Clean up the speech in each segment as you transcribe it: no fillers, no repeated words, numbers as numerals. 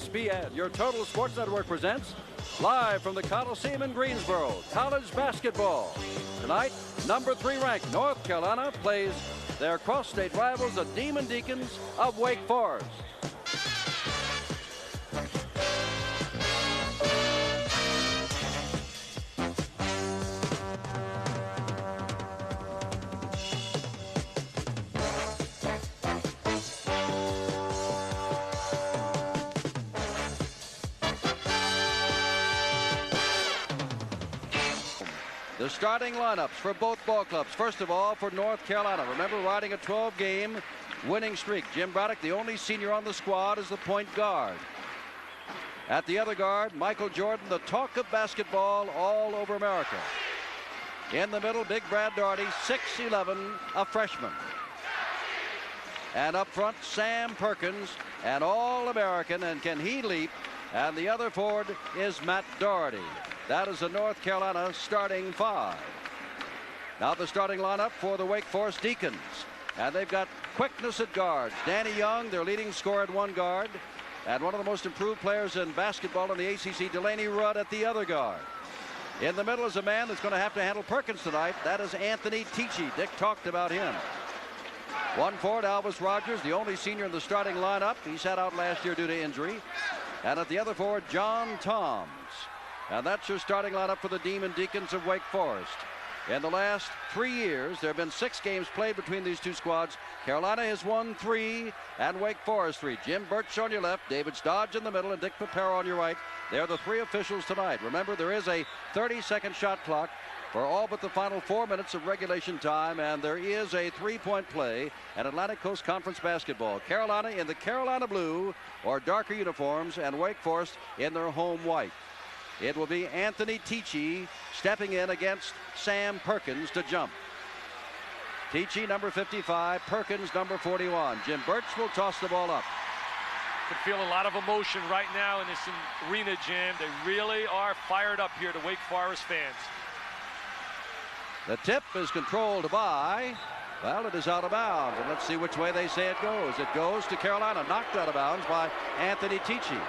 ESPN, your total sports network, presents live from the Coliseum in Greensboro, college basketball. Tonight, number 3 ranked North Carolina plays their cross-state rivals, the Demon Deacons of Wake Forest. The starting lineups for both ball clubs. First of all, for North Carolina. Remember, riding a 12-game winning streak. Jim Braddock, the only senior on the squad, is the point guard. At the other guard, Michael Jordan, the talk of basketball all over America. In the middle, Big Brad Daugherty, 6'11", a freshman. And up front, Sam Perkins, an All-American, and can he leap? And the other forward is Matt Daugherty. That is the North Carolina starting 5. Now the starting lineup for the Wake Forest Deacons. And they've got quickness at guards. Danny Young, their leading scorer at one guard. And one of the most improved players in basketball in the ACC, Delaney Rudd, at the other guard. In the middle is a man that's going to have to handle Perkins tonight. That is Anthony Tichy. Dick talked about him. One forward, Alvis Rogers, the only senior in the starting lineup. He sat out last year due to injury. And at the other forward, John Toms. And that's your starting lineup for the Demon Deacons of Wake Forest. In the last 3 years, there have been 6 games played between these two squads. Carolina has won 3 and Wake Forest 3. Jim Birch on your left, David Stodge in the middle, and Dick Papero on your right. They're the 3 officials tonight. Remember, there is a 30-second shot clock for all but the final 4 minutes of regulation time, and there is a 3-point play at Atlantic Coast Conference basketball. Carolina in the Carolina blue or darker uniforms, and Wake Forest in their home white. It will be Anthony Tichy stepping in against Sam Perkins to jump. Tichy, number 55, Perkins, number 41. Jim Birch will toss the ball up. Can feel a lot of emotion right now in this arena, Jim. They really are fired up here, the Wake Forest fans. The tip is controlled by, well, it is out of bounds. And let's see which way they say it goes. It goes to Carolina, knocked out of bounds by Anthony Tichy.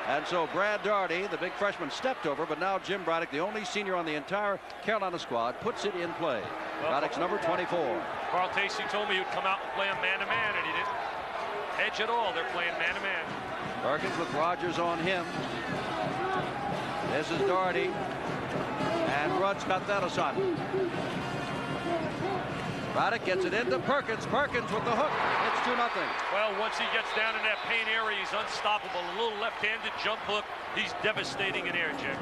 And so Brad Daugherty, the big freshman, stepped over, but now Jim Braddock, the only senior on the entire Carolina squad, puts it in play. Braddock's number 24. Carl Tacey told me he would come out and play him man-to-man, and he didn't hedge at all. They're playing man-to-man. Perkins with Rogers on him. This is Daugherty. And Rudd's got that aside. Braddock gets it into Perkins. Perkins with the hook. It's 2-0. Well, once he gets down in that paint area, he's unstoppable. A little left-handed jump hook. He's devastating in air, Jim.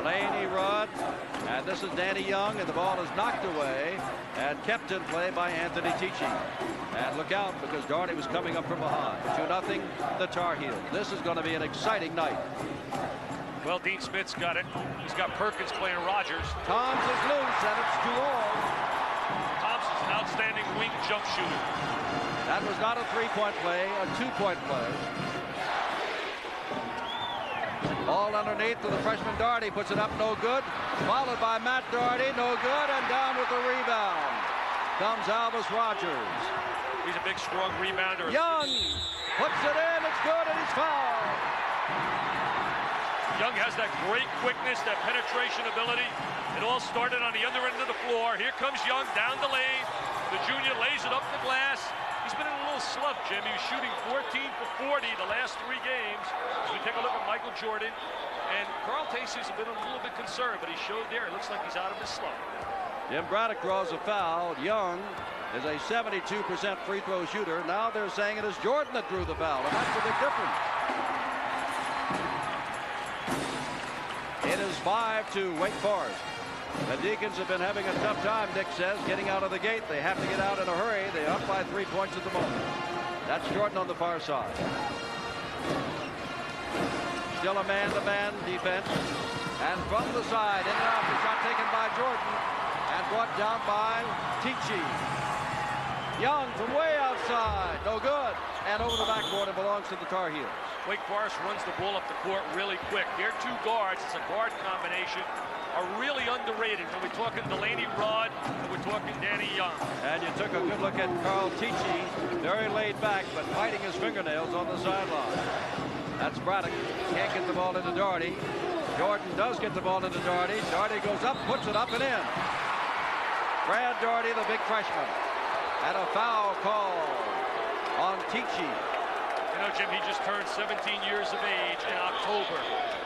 Delaney Rudd. And this is Danny Young, and the ball is knocked away and kept in play by Anthony Tichy. And look out, because Daugherty was coming up from behind. 2-0, the Tar Heels. This is going to be an exciting night. Well, Dean Smith's got it. He's got Perkins playing Rogers. Toms is loose, and it's 2-all. Thompson's an outstanding wing jump shooter. That was not a 3-point play, a 2-point play. Ball underneath to the freshman Daugherty, puts it up, no good. Followed by Matt Daugherty, no good, and down with the rebound comes Alvis Rogers. He's a big, strong rebounder. Young puts it in, it's good, and he's fouled. Young has that great quickness, that penetration ability. It all started on the under end of the floor. Here comes Young down the lane. The junior lays it up the glass. He's been in a little slump, Jim. He was shooting 14 for 40 the last 3 games. As we take a look at Michael Jordan. And Carl Tacey's been a little bit concerned, but he showed there. It looks like he's out of his slump. Jim Braddock draws a foul. Young is a 72% free throw shooter. Now they're saying it is Jordan that drew the foul, and that's a big difference. It is 5-2 Wake Forest. The Deacons have been having a tough time, Dick says, getting out of the gate. They have to get out in a hurry. They're up by 3 points at the moment. That's Jordan on the far side. Still a man-to-man defense. And from the side, in and out, the shot taken by Jordan and brought down by Tichy. Young from way outside, no good. And over the backboard, it belongs to the Tar Heels. Wake Forest runs the ball up the court really quick. Their 2 guards, it's a guard combination, are really underrated. When we're talking Delaney Rudd, and we're talking Danny Young. And you took a good look at Carl Tichy, very laid back, but biting his fingernails on the sideline. That's Braddock. Can't get the ball into Doherty. Jordan does get the ball into Doherty. Doherty goes up, puts it up and in. Brad Doherty, the big freshman. And a foul call on Tichy. You know, Jim, he just turned 17 years of age in October.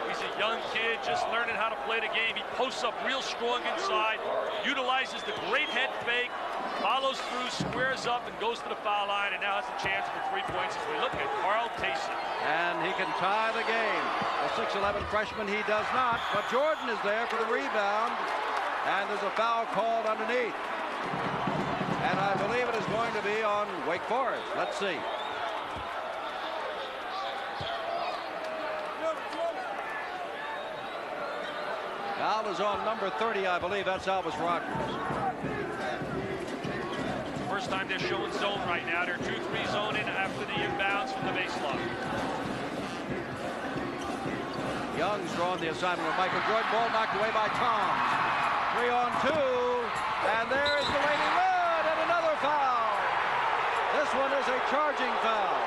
He's a young kid just learning how to play the game. He posts up real strong inside, utilizes the great head fake, follows through, squares up, and goes to the foul line, and now has a chance for 3 points as we look at Carl Tayson. And he can tie the game. The 6'11 freshman, he does not, but Jordan is there for the rebound, and there's a foul called underneath. And I believe it is going to be on Wake Forest. Let's see. Foul is on number 30, I believe. That's Alvis Rogers. First time they're showing zone right now. They're 2-3 zone in after the inbounds from the baseline. Young's drawn the assignment with Michael Jordan. Ball knocked away by Toms. 3-on-2. And there is the Lady Rudd, and another foul. This one is a charging foul.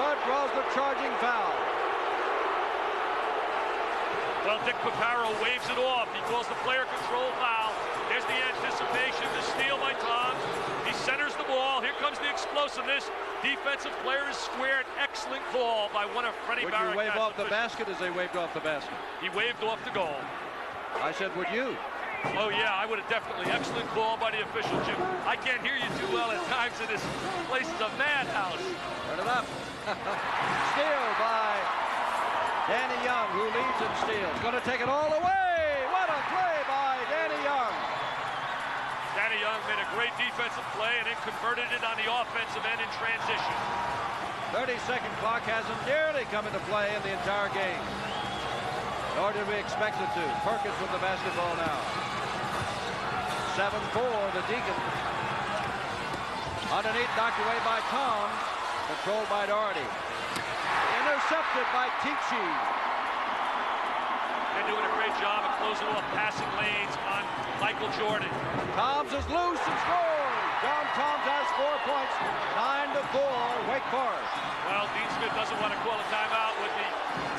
Rudd draws the charging foul. Well, Dick Paparo waves it off. He calls the player control foul. There's the anticipation, the steal by Toms. He centers the ball. Here comes the explosiveness. Defensive player is squared. Excellent call by one of Freddie Barrett. Would you wave off the basket as they waved off the basket? He waved off the goal. I said, would you? Oh, yeah, I would have definitely. Excellent call by the official, Jim. I can't hear you too well at times, and this place is a madhouse. Turn it up. Steal by Danny Young, who leads in steals. Going to take it all away. What a play by Danny Young. Danny Young made a great defensive play and then converted it on the offensive end in transition. 30-second clock hasn't nearly come into play in the entire game. Nor did we expect it to. Perkins with the basketball now. 7-4, the Deacon. Underneath, knocked away by Tom. Controlled by Doherty. Intercepted by Tichy. They're doing a great job of closing off passing lanes on Michael Jordan. Toms is loose and scores. John Toms has 4 points. 9-4, Wake Forest. Well, Dean Smith doesn't want to call a timeout with the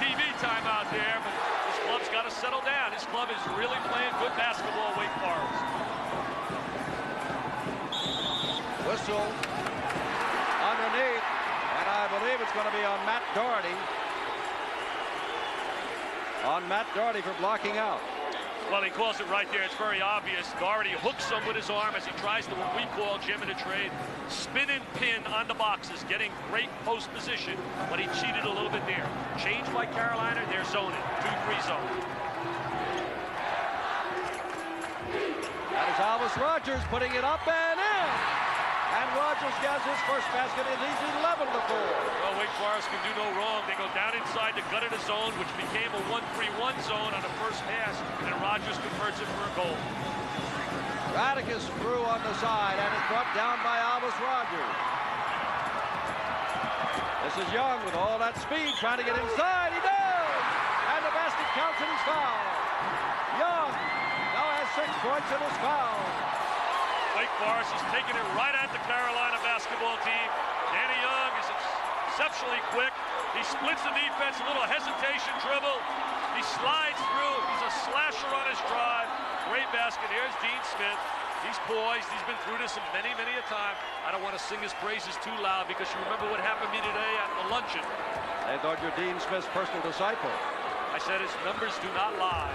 TV timeout there, but his club's got to settle down. His club is really playing good basketball, Wake Forest. Whistle underneath, and I believe it's going to be on Matt Doherty. On Matt Doherty for blocking out. Well, he calls it right there. It's very obvious. Doherty hooks him with his arm as he tries to, what we call, Jim, in a trade, spin and pin on the boxes, getting great post position, but he cheated a little bit there. Change by Carolina, they're zoning, 2-3 zone. That is Alvis Rogers putting it up and in. And Rogers gets his first basket, and he's 11-4. Well, Wake Forest can do no wrong. They go down inside the gut of the zone, which became a 1-3-1 zone on the first pass, and Rogers converts it for a goal. Braddock is through on the side, and it's brought down by Alvis Rogers. This is Young with all that speed, trying to get inside. He does! And the basket counts and he's fouled. Young now has 6 points and is fouled. Wake Forest is taking it right at the Carolina basketball team. Danny Young is exceptionally quick. He splits the defense, a little hesitation dribble. He slides through. He's a slasher on his drive. Great basket. Here's Dean Smith. He's poised. He's been through this many, many a time. I don't want to sing his praises too loud because you remember what happened to me today at the luncheon. I thought you're Dean Smith's personal disciple. I said his numbers do not lie.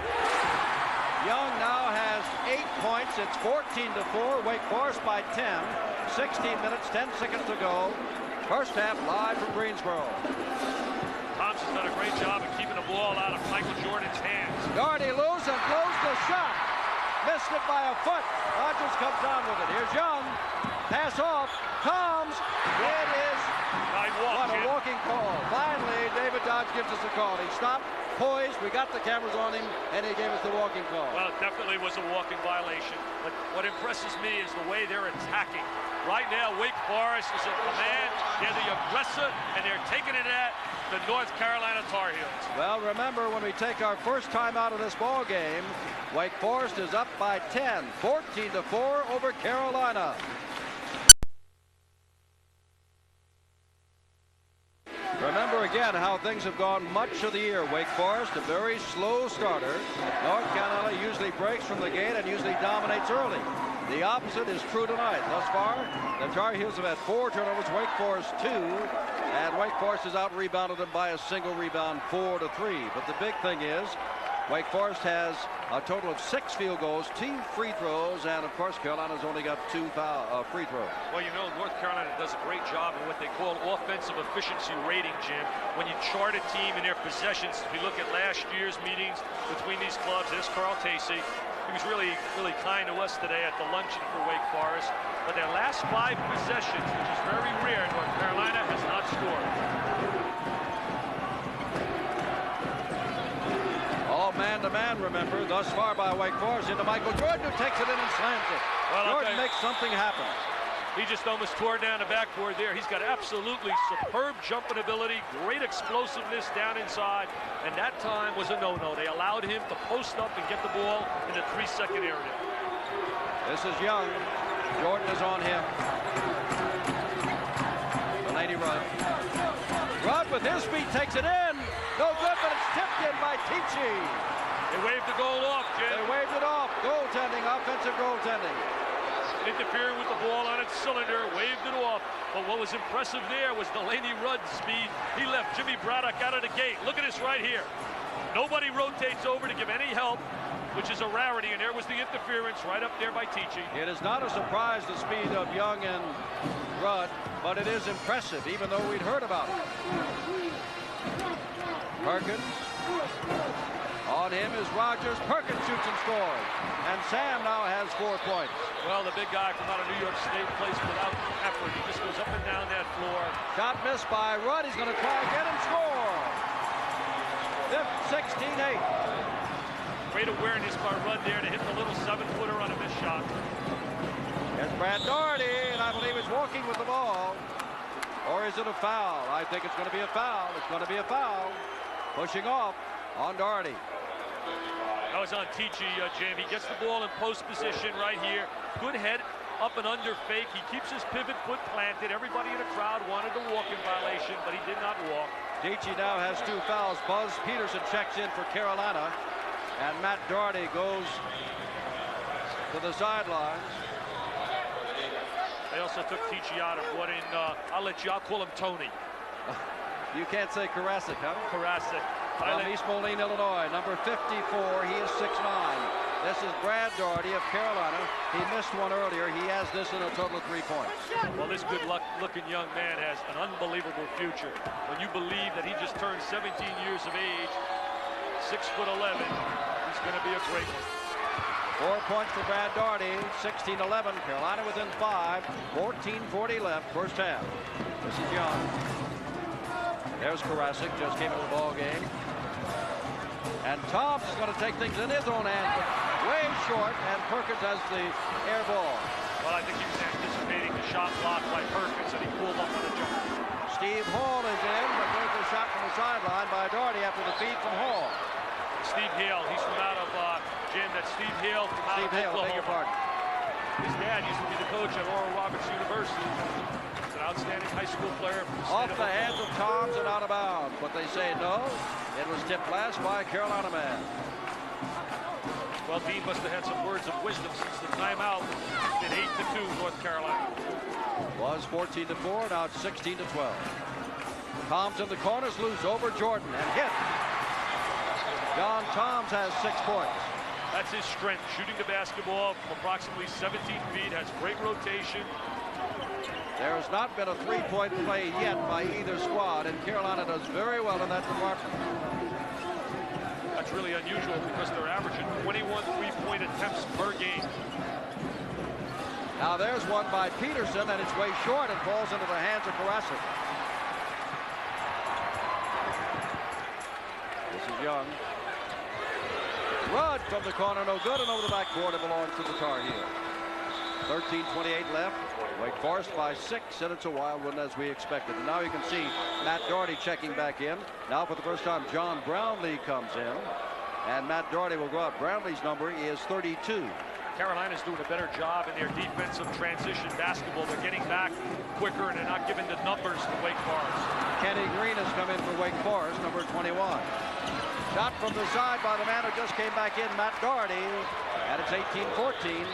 Young now has 8 points. It's 14-4. Wake Forest by 10. 16 minutes, 10 seconds to go. First half live from Greensboro. Thompson's done a great job of keeping the ball out of Michael Jordan's hands. Doherty loose and blows the shot. Missed it by a foot. Rogers comes down with it. Here's Young. Pass off. Toms. It is. What a walking call. Finally, David Dodge gives us a call. He stopped, poised. We got the cameras on him, and he gave us the walking call. Well, it definitely was a walking violation. But what impresses me is the way they're attacking. Right now, Wake Forest is a man. They're the aggressor, and they're taking it at the North Carolina Tar Heels. Well, remember, when we take our first time out of this ball game, Wake Forest is up by 10, 14-4 over Carolina. Remember, again how things have gone much of the year. Wake Forest, a very slow starter. North Carolina usually breaks from the gate and usually dominates early. The opposite is true tonight. Thus far, the Tar Heels have had 4 turnovers, Wake Forest 2, and Wake Forest has out-rebounded them by a single rebound, 4-3. But the big thing is, Wake Forest has a total of 6 field goals, 2 free throws, and of course Carolina's only got 2 free throws. Well, you know, North Carolina does a great job in what they call offensive efficiency rating, Jim. When you chart a team in their possessions, if we look at last year's meetings between these clubs, there's Carl Tacey. He was really kind to us today at the luncheon for Wake Forest. But their last 5 possessions, which is very rare, North Carolina has not scored. All man-to-man, remember, thus far by Wake Forest into Michael Jordan, who takes it in and slams it. Well, Jordan makes something happen. He just almost tore down the backboard there. He's got absolutely superb jumping ability, great explosiveness down inside, and that time was a no-no. They allowed him to post up and get the ball in the 3-second area. This is Young. Jordan is on him. Delaney Rudd. Rudd with his feet takes it in. No good, but it's tipped in by Tichy. They waved the goal off, Jim. They waved it off. Goaltending, offensive goaltending. Interfering with the ball on its cylinder, waved it off. But what was impressive there was Delaney Rudd's speed. He left Jimmy Braddock out of the gate. Look at this right here. Nobody rotates over to give any help, which is a rarity, and there was the interference right up there by Tichy. It is not a surprise, the speed of Young and Rudd, but it is impressive, even though we'd heard about it. Perkins. On him is Rogers. Perkins shoots and scores. And Sam now has 4 points. Well, the big guy from out of New York State plays without effort. He just goes up and down that floor. Shot missed by Rudd. He's going to try again and score. 16-8. Great awareness by Rudd there to hit the little 7-footer on a missed shot. There's Brad Daugherty, and I believe he's walking with the ball. Or is it a foul? I think it's going to be a foul. It's going to be a foul. Pushing off on Daugherty. That was on Tichy, Jim. He gets the ball in post position right here. Good head up and under fake. He keeps his pivot foot planted. Everybody in the crowd wanted to walk in violation, but he did not walk. Tichy now has 2 fouls. Buzz Peterson checks in for Carolina. And Matt Daugherty goes to the sidelines. They also took Tichy out and brought in, I'll call him Tony. You can't say Karasik, huh? Karasik. From East Moline, Illinois, number 54. He is 6'9". This is Brad Daugherty of Carolina. He missed one earlier. He has this in a total of 3 points. Well, this good-looking young man has an unbelievable future. When you believe that he just turned 17 years of age, 6'11", he's going to be a great one. 4 points for Brad Daugherty, 16-11. Carolina within 5, 14:40 left, first half. This is Young. There's Karasik, just came into the ball game. And Toms is going to take things in his own hands, but way short, and Perkins has the air ball. Well, I think he was anticipating the shot block by Perkins, and he pulled up on the jump. Steve Hall is in, but there's a shot from the sideline by Daugherty after the feed from Hall. Steve Hale, he's from out of, Jim, that's Steve Hale from out of Oklahoma. Beg your pardon. His dad used to be the coach at Oral Roberts University. He's an outstanding high school player. Off the hands of Toms and out of bounds, but they say no. It was tipped last by a Carolina man. Well, Dean must have had some words of wisdom since the timeout. It's been 8-2 North Carolina. Was 14-4, now it's 16-12. Toms in the corners, loose over Jordan and hit. John Toms has 6 points. That's his strength, shooting the basketball from approximately 17 feet, has great rotation. There has not been a 3-point play yet by either squad, and Carolina does very well in that department. That's really unusual because they're averaging 21 3-point attempts per game. Now there's one by Peterson, and it's way short and falls into the hands of Karasik. This is Young. Rudd from the corner, no good, and over the backboard it belongs to the Tar Heels. 13:28 left. Wake Forest by 6, and it's a wild one as we expected. And now you can see Matt Daugherty checking back in. Now for the first time, John Brownlee comes in, and Matt Daugherty will go out. Brownlee's number is 32. Carolina's doing a better job in their defensive transition basketball. They're getting back quicker, and they're not giving the numbers to Wake Forest. Kenny Green has come in for Wake Forest, number 21. Shot from the side by the man who just came back in, Matt Doherty, and it's 18-14.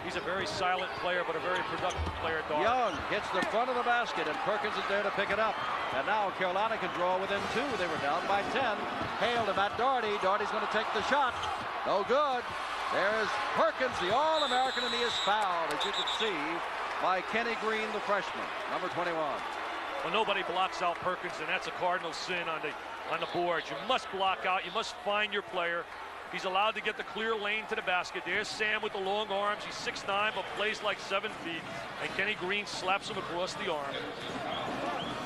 He's a very silent player, but a very productive player, Doherty. Young hits the front of the basket, and Perkins is there to pick it up. And now Carolina can draw within 2. They were down by 10. Hale to Matt Doherty. Doherty's going to take the shot. No good. There's Perkins, the All-American, and he is fouled, as you can see, by Kenny Green, the freshman, number 21. Well, nobody blocks out Perkins, and that's a cardinal sin on the board. You must block out. You must find your player. He's allowed to get the clear lane to the basket. There's Sam with the long arms. He's 6'9", but plays like 7 feet. And Kenny Green slaps him across the arm.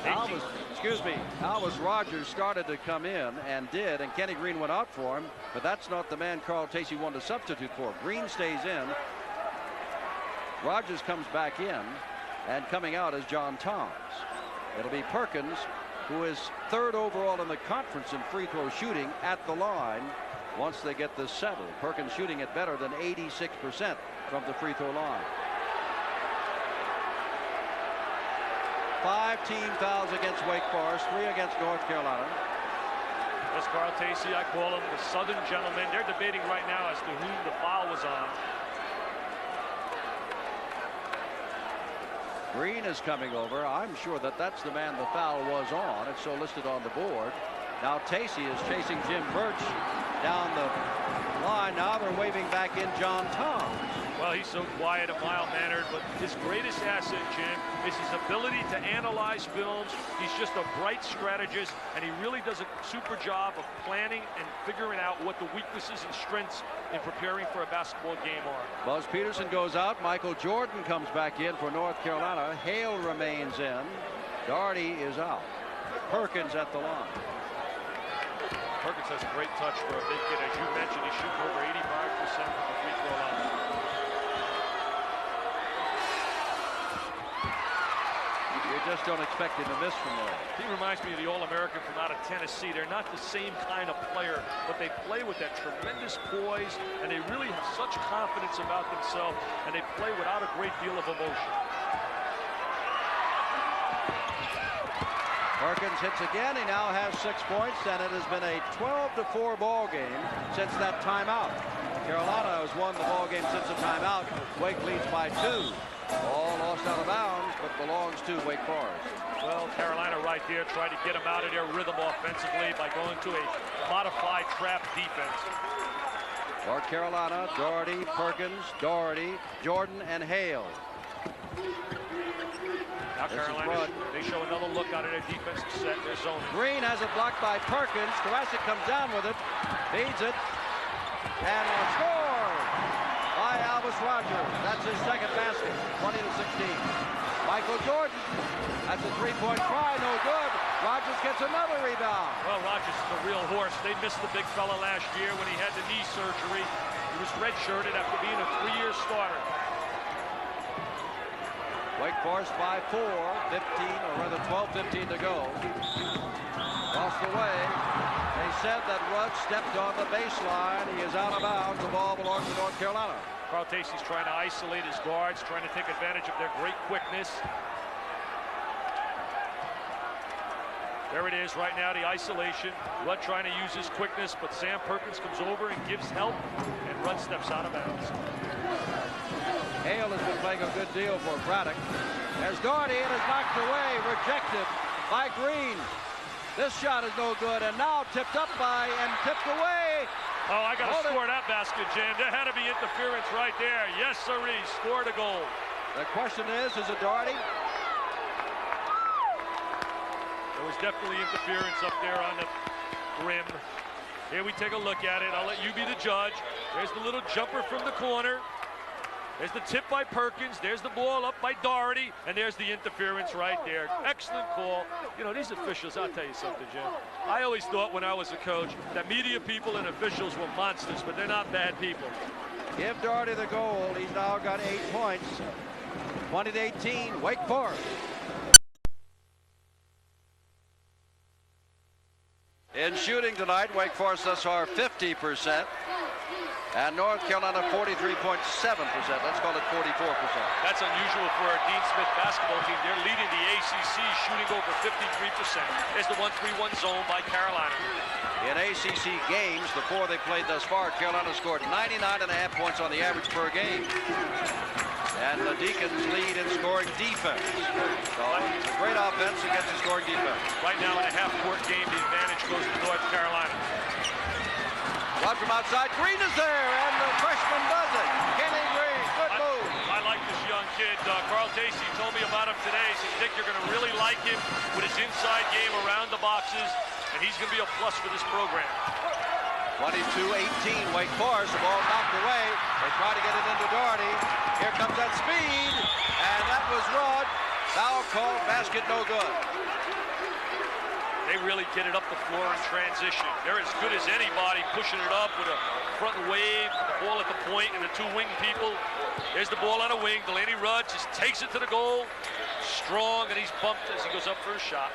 Alvis Rogers started to come in and did, and Kenny Green went out for him, but that's not the man Carl Tacey wanted to substitute for. Green stays in. Rogers comes back in, and coming out is John Toms. It'll be Perkins, who is 3rd overall in the conference in free throw shooting, at the line once they get this settled. Perkins shooting it better than 86% from the free throw line. 5 team fouls against Wake Forest, 3 against North Carolina. That's Carl Tacey. I call him the Southern gentleman. They're debating right now as to whom the foul was on. Green is coming over. I'm sure that that's the man the foul was on. It's so listed on the board. Now Tacey is chasing Jim Birch down the line. Now they're waving back in John Toms. Well, he's so quiet and mild-mannered, but his greatest asset, Jim, is his ability to analyze films. He's just a bright strategist, and he really does a super job of planning and figuring out what the weaknesses and strengths in preparing for a basketball game are. Buzz Peterson goes out. Michael Jordan comes back in for North Carolina. Hale remains in. Doherty is out. Perkins at the line. Perkins has a great touch for a big kid. As you mentioned, he's shooting over 85% from the free throw line. You just don't expect him to miss from there. He reminds me of the All-American from out of Tennessee. They're not the same kind of player, but they play with that tremendous poise, and they really have such confidence about themselves, and they play without a great deal of emotion. Perkins hits again. He now has 6 points, and it has been a 12-4 ball game since that timeout. Carolina has won the ball game since the timeout. Wake leads by 2. Ball lost out of bounds, but belongs to Wake Forest. Well, Carolina right there tried to get them out of their rhythm offensively by going to a modified trap defense. North Carolina, Doherty, Perkins, Doherty, Jordan, and Hale. Now Carolina, they show another look out of their defensive set, their zone. Green has it blocked by Perkins. Karasik comes down with it, feeds it, and scored by Alvis Rogers. That's his second basket, 20-16. Michael Jordan, that's a 3-point try, no good. Rogers gets another rebound. Well, Rogers is a real horse. They missed the big fella last year when he had the knee surgery. He was redshirted after being a 3-year starter. Wake Forest by 4, 15, or rather 12-15 to go. Lost away. They said that Rudd stepped on the baseline. He is out of bounds. The ball belongs to North Carolina. Carl Tacey's trying to isolate his guards, trying to take advantage of their great quickness. There it is right now, the isolation. Rudd trying to use his quickness, but Sam Perkins comes over and gives help, and Rudd steps out of bounds. Hale has been playing a good deal for Braddock. As Doherty, it is knocked away, rejected by Green. This shot is no good, and now tipped up by and tipped away. Oh, I got to score that basket, Jim. There had to be interference right there. Yes, sirree, scored a goal. The question is it Doherty? There was definitely interference up there on the rim. Here we take a look at it. I'll let you be the judge. There's the little jumper from the corner. There's the tip by Perkins. There's the ball up by Doherty. And there's the interference right there. Excellent call. You know, these officials, I'll tell you something, Jim. I always thought when I was a coach that media people and officials were monsters, but they're not bad people. Give Doherty the goal. He's now got 8 points. 20-18, Wake Forest. In shooting tonight, Wake Forest thus far 50%. And North Carolina 43.7%. Let's call it 44%. That's unusual for a Dean Smith basketball team. They're leading the ACC, shooting over 53%. There's the 1-3-1 zone by Carolina. In ACC games, the 4 they played thus far, Carolina scored 99.5 points on the average per game. And the Deacons lead in scoring defense. So it's a great offense against the scoring defense. Right now in a half-court game, the advantage goes to North Carolina. Shot from outside, Green is there, and the freshman does it. Kenny Green, good move. I like this young kid. Carl Tacey told me about him today. He said, Dick, you're going to really like him with his inside game around the boxes, and he's going to be a plus for this program. 22-18, Wake Forest, the ball knocked away. They try to get it into Doherty. Here comes that speed, and that was Rudd. Foul called, basket no good. They really get it up the floor in transition. They're as good as anybody pushing it up with a front wave, the ball at the point, and the 2 wing people. There's the ball on a wing. Delaney Rudd just takes it to the goal. Strong, and he's bumped as he goes up for a shot.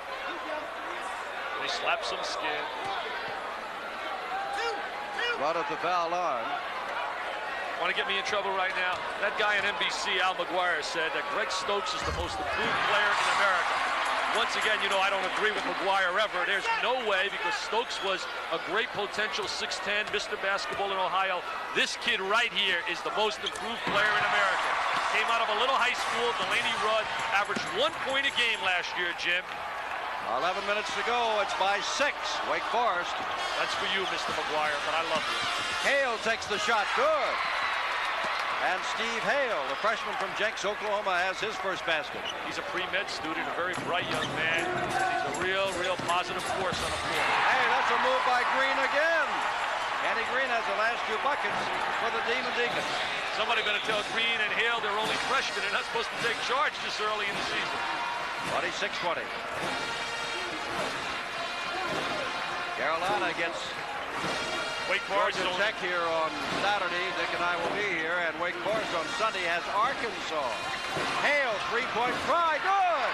They slap some skin. Rudd at the foul line. Want to get me in trouble right now? That guy on NBC, Al McGuire, said that Greg Stokes is the most improved player in America. Once again, you know, I don't agree with McGuire ever. There's no way, because Stokes was a great potential 6'10", Mr. Basketball in Ohio. This kid right here is the most improved player in America. Came out of a little high school. Delaney Rudd averaged 1 point a game last year, Jim. 11 minutes to go. It's by 6. Wake Forest. That's for you, Mr. McGuire, but I love you. Hale takes the shot. Good. And Steve Hale, the freshman from Jenks, Oklahoma, has his first basket. He's a pre-med student, a very bright young man. He's a real positive force on the floor. Hey, that's a move by Green again. Kenny Green has the last 2 buckets for the Demon Deacons. Somebody better tell Green and Hale they're only freshmen. They're not supposed to take charge this early in the season. 26-20. Carolina gets Wake Forest Georgia Tech here on Saturday. Dick and I will be here. And Wake Forest on Sunday has Arkansas. Hale, 3-point try. Good.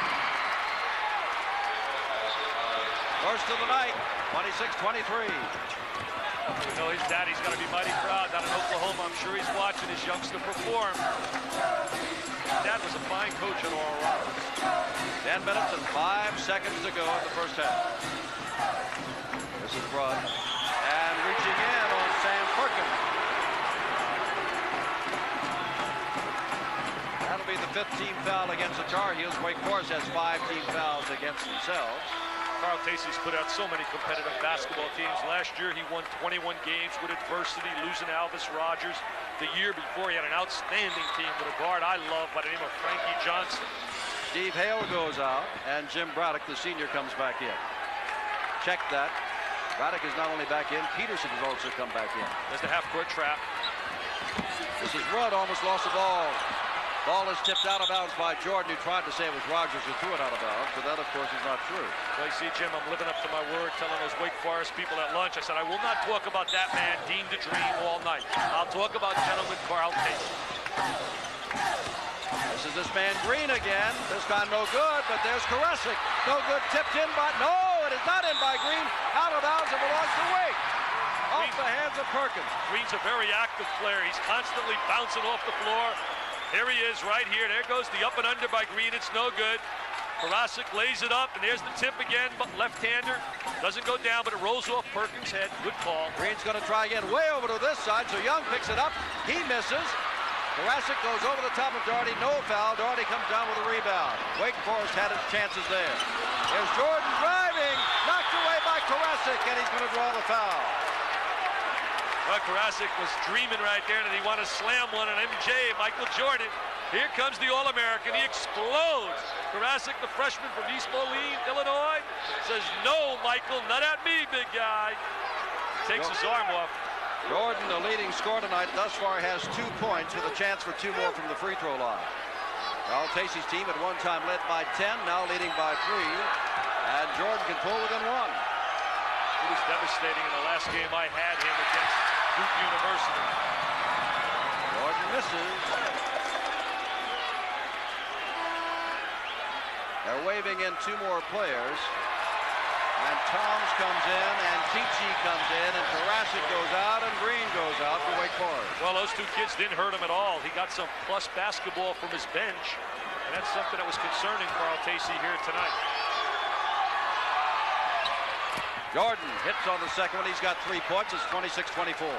First of the night, 26-23. You know his daddy's got to be mighty proud down in Oklahoma. I'm sure he's watching his youngster perform. His dad was a fine coach in Oral Roberts. 10 minutes and 5 seconds to go in the first half. This is Rudd. And reaching in on Sam Perkins. That'll be the 5th team foul against the Tar Heels. Wake Forest has 5 team fouls against themselves. Carl Tacey's put out so many competitive basketball teams. Last year, he won 21 games with adversity, losing Alvis Rogers. The year before, he had an outstanding team with a guard I love by the name of Frankie Johnson. Steve Hale goes out, and Jim Braddock, the senior, comes back in. Check that. Braddock is not only back in, Peterson has also come back in. There's the half-court trap. This is Rudd, almost lost the ball. Ball is tipped out of bounds by Jordan, who tried to say it was Rogers who threw it out of bounds, but that, of course, is not true. Well, you see, Jim, I'm living up to my word, telling those Wake Forest people at lunch. I said, I will not talk about that man, Dean DeDream, all night. I'll talk about gentleman Carl Tacey. This is this man Green again. This time no good, but there's Karasik. No good, tipped in by, no, it is not in by Green. Out of bounds, it belongs to Wake. Off the hands of Perkins. Green's a very active player. He's constantly bouncing off the floor. Here he is right here. There goes the up and under by Green. It's no good. Karasik lays it up, and there's the tip again, but left-hander. Doesn't go down, but it rolls off Perkins' head. Good call. Green's going to try again way over to this side, so Young picks it up. He misses. Karasik goes over the top of Doherty. No foul. Doherty comes down with a rebound. Wake Forest had his chances there. There's Jordan driving. Knocked away by Karasik, and he's going to draw the foul. Well, Karasik was dreaming right there that he wanted to slam one on MJ, Michael Jordan. Here comes the All-American. He explodes. Karasik, the freshman from East Moline, Illinois, says, no, Michael, not at me, big guy. Takes his arm off. Jordan, the leading scorer tonight, thus far has 2 points with a chance for 2 more from the free throw line. Carl Tacey's team at one time led by 10, now leading by 3. And Jordan can pull within 1. He was devastating in the last game I had him against Duke University. Jordan misses. They're waving in 2 more players. And Toms comes in, and Tichy comes in, and Karasik goes out, and Green goes out for Wake Forest. Well, those two kids didn't hurt him at all. He got some plus basketball from his bench, and that's something that was concerning Carl Tacey here tonight. Jordan hits on the second one. He's got 3 points. It's 26-24.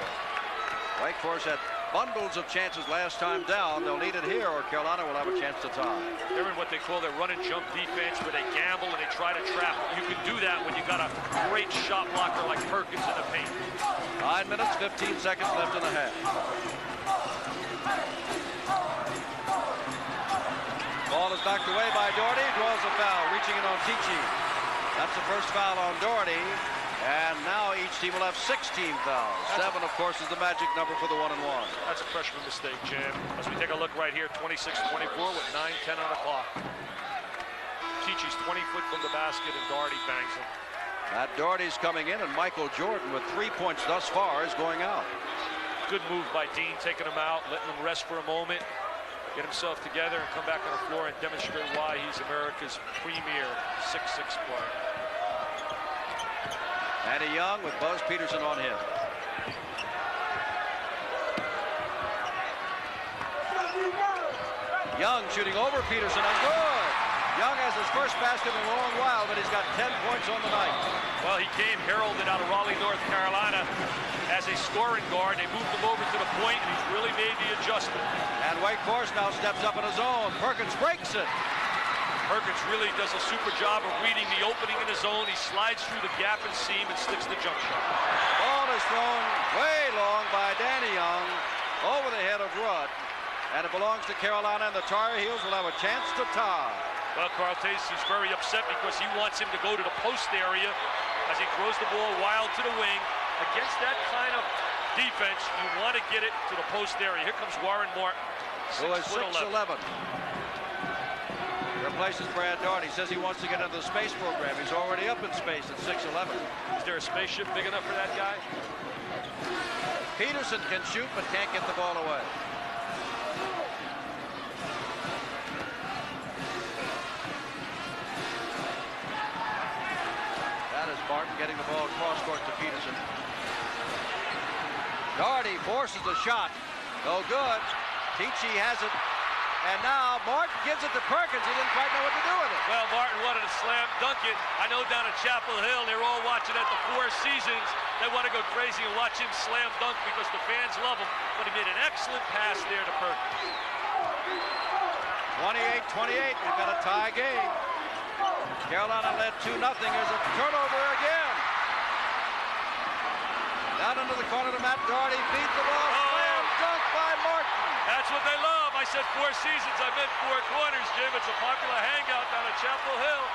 Wake Forest had bundles of chances last time down. They'll need it here, or Carolina will have a chance to tie. They're in what they call their run and jump defense, where they gamble and they try to trap. You can do that when you got a great shot blocker like Perkins in the paint. 9 minutes, 15 seconds left in the half. Ball is knocked away by Doherty. Draws a foul, reaching in on Tichy. That's the first foul on Doherty. And now each team will have 16 fouls. 7, of course, is the magic number for the 1-and-1. That's a freshman mistake, Jim. As we take a look right here, 26-24 with 9:10 on the clock. Tichy's 20 foot from the basket, and Doherty bangs him. Matt Doherty's coming in, and Michael Jordan, with 3 points thus far, is going out. Good move by Dean, taking him out, letting him rest for a moment, get himself together, and come back on the floor and demonstrate why he's America's premier 6'6" player. Andy Young with Buzz Peterson on him. Young shooting over Peterson, and good. Young has his first basket in a long while, but he's got 10 points on the night. Well, he came heralded out of Raleigh, North Carolina as a scoring guard. They moved him over to the point, and he's really made the adjustment. And Wake Forest now steps up in his zone. Perkins breaks it. Perkins really does a super job of reading the opening in his zone. He slides through the gap and seam and sticks the jump shot. Ball is thrown way long by Danny Young over the head of Rudd. And it belongs to Carolina, and the Tar Heels will have a chance to tie. Well, Carl Tacey's very upset because he wants him to go to the post area as he throws the ball wild to the wing. Against that kind of defense, you want to get it to the post area. Here comes Warren Martin, 6'11". Replaces Brad Doherty. He says he wants to get into the space program. He's already up in space at 6'11". Is there a spaceship big enough for that guy? Peterson can shoot but can't get the ball away. That is Martin getting the ball across court to Peterson. Doherty forces a shot. No good. Tichy has it. And now Martin gives it to Perkins. He didn't quite know what to do with it. Well, Martin wanted to slam dunk it. I know down at Chapel Hill, they're all watching at the Four Seasons. They want to go crazy and watch him slam dunk because the fans love him. But he made an excellent pass there to Perkins. 28-28. We've got a tie game. Carolina led 2-0. There's a turnover again. Down into the corner to Matt Doherty. Feeds the ball. Slam dunk by Martin. That's what they love. I said Four Seasons. I meant Four Corners, Jim. It's a popular hangout down at Chapel Hill.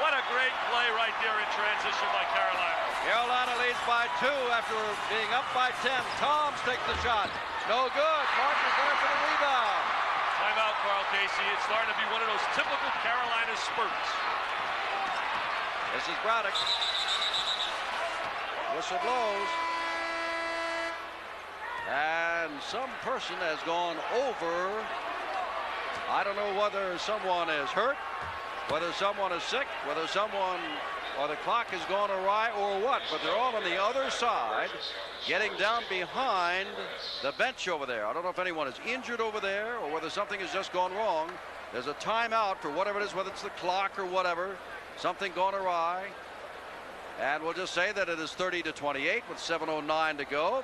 What a great play right there in transition by Carolina. Carolina leads by 2 after being up by 10. Toms takes the shot. No good. Martin is there for the rebound. Timeout, Carl Tacey. It's starting to be one of those typical Carolina spurts. This is Braddock. Whistle blows. And some person has gone over. I don't know whether someone is hurt, whether someone is sick, whether someone or the clock has gone awry or what, but they're all on the other side, getting down behind the bench over there. I don't know if anyone is injured over there or whether something has just gone wrong. There's a timeout for whatever it is, whether it's the clock or whatever, something gone awry. And we'll just say that it is 30-28 with 7:09 to go.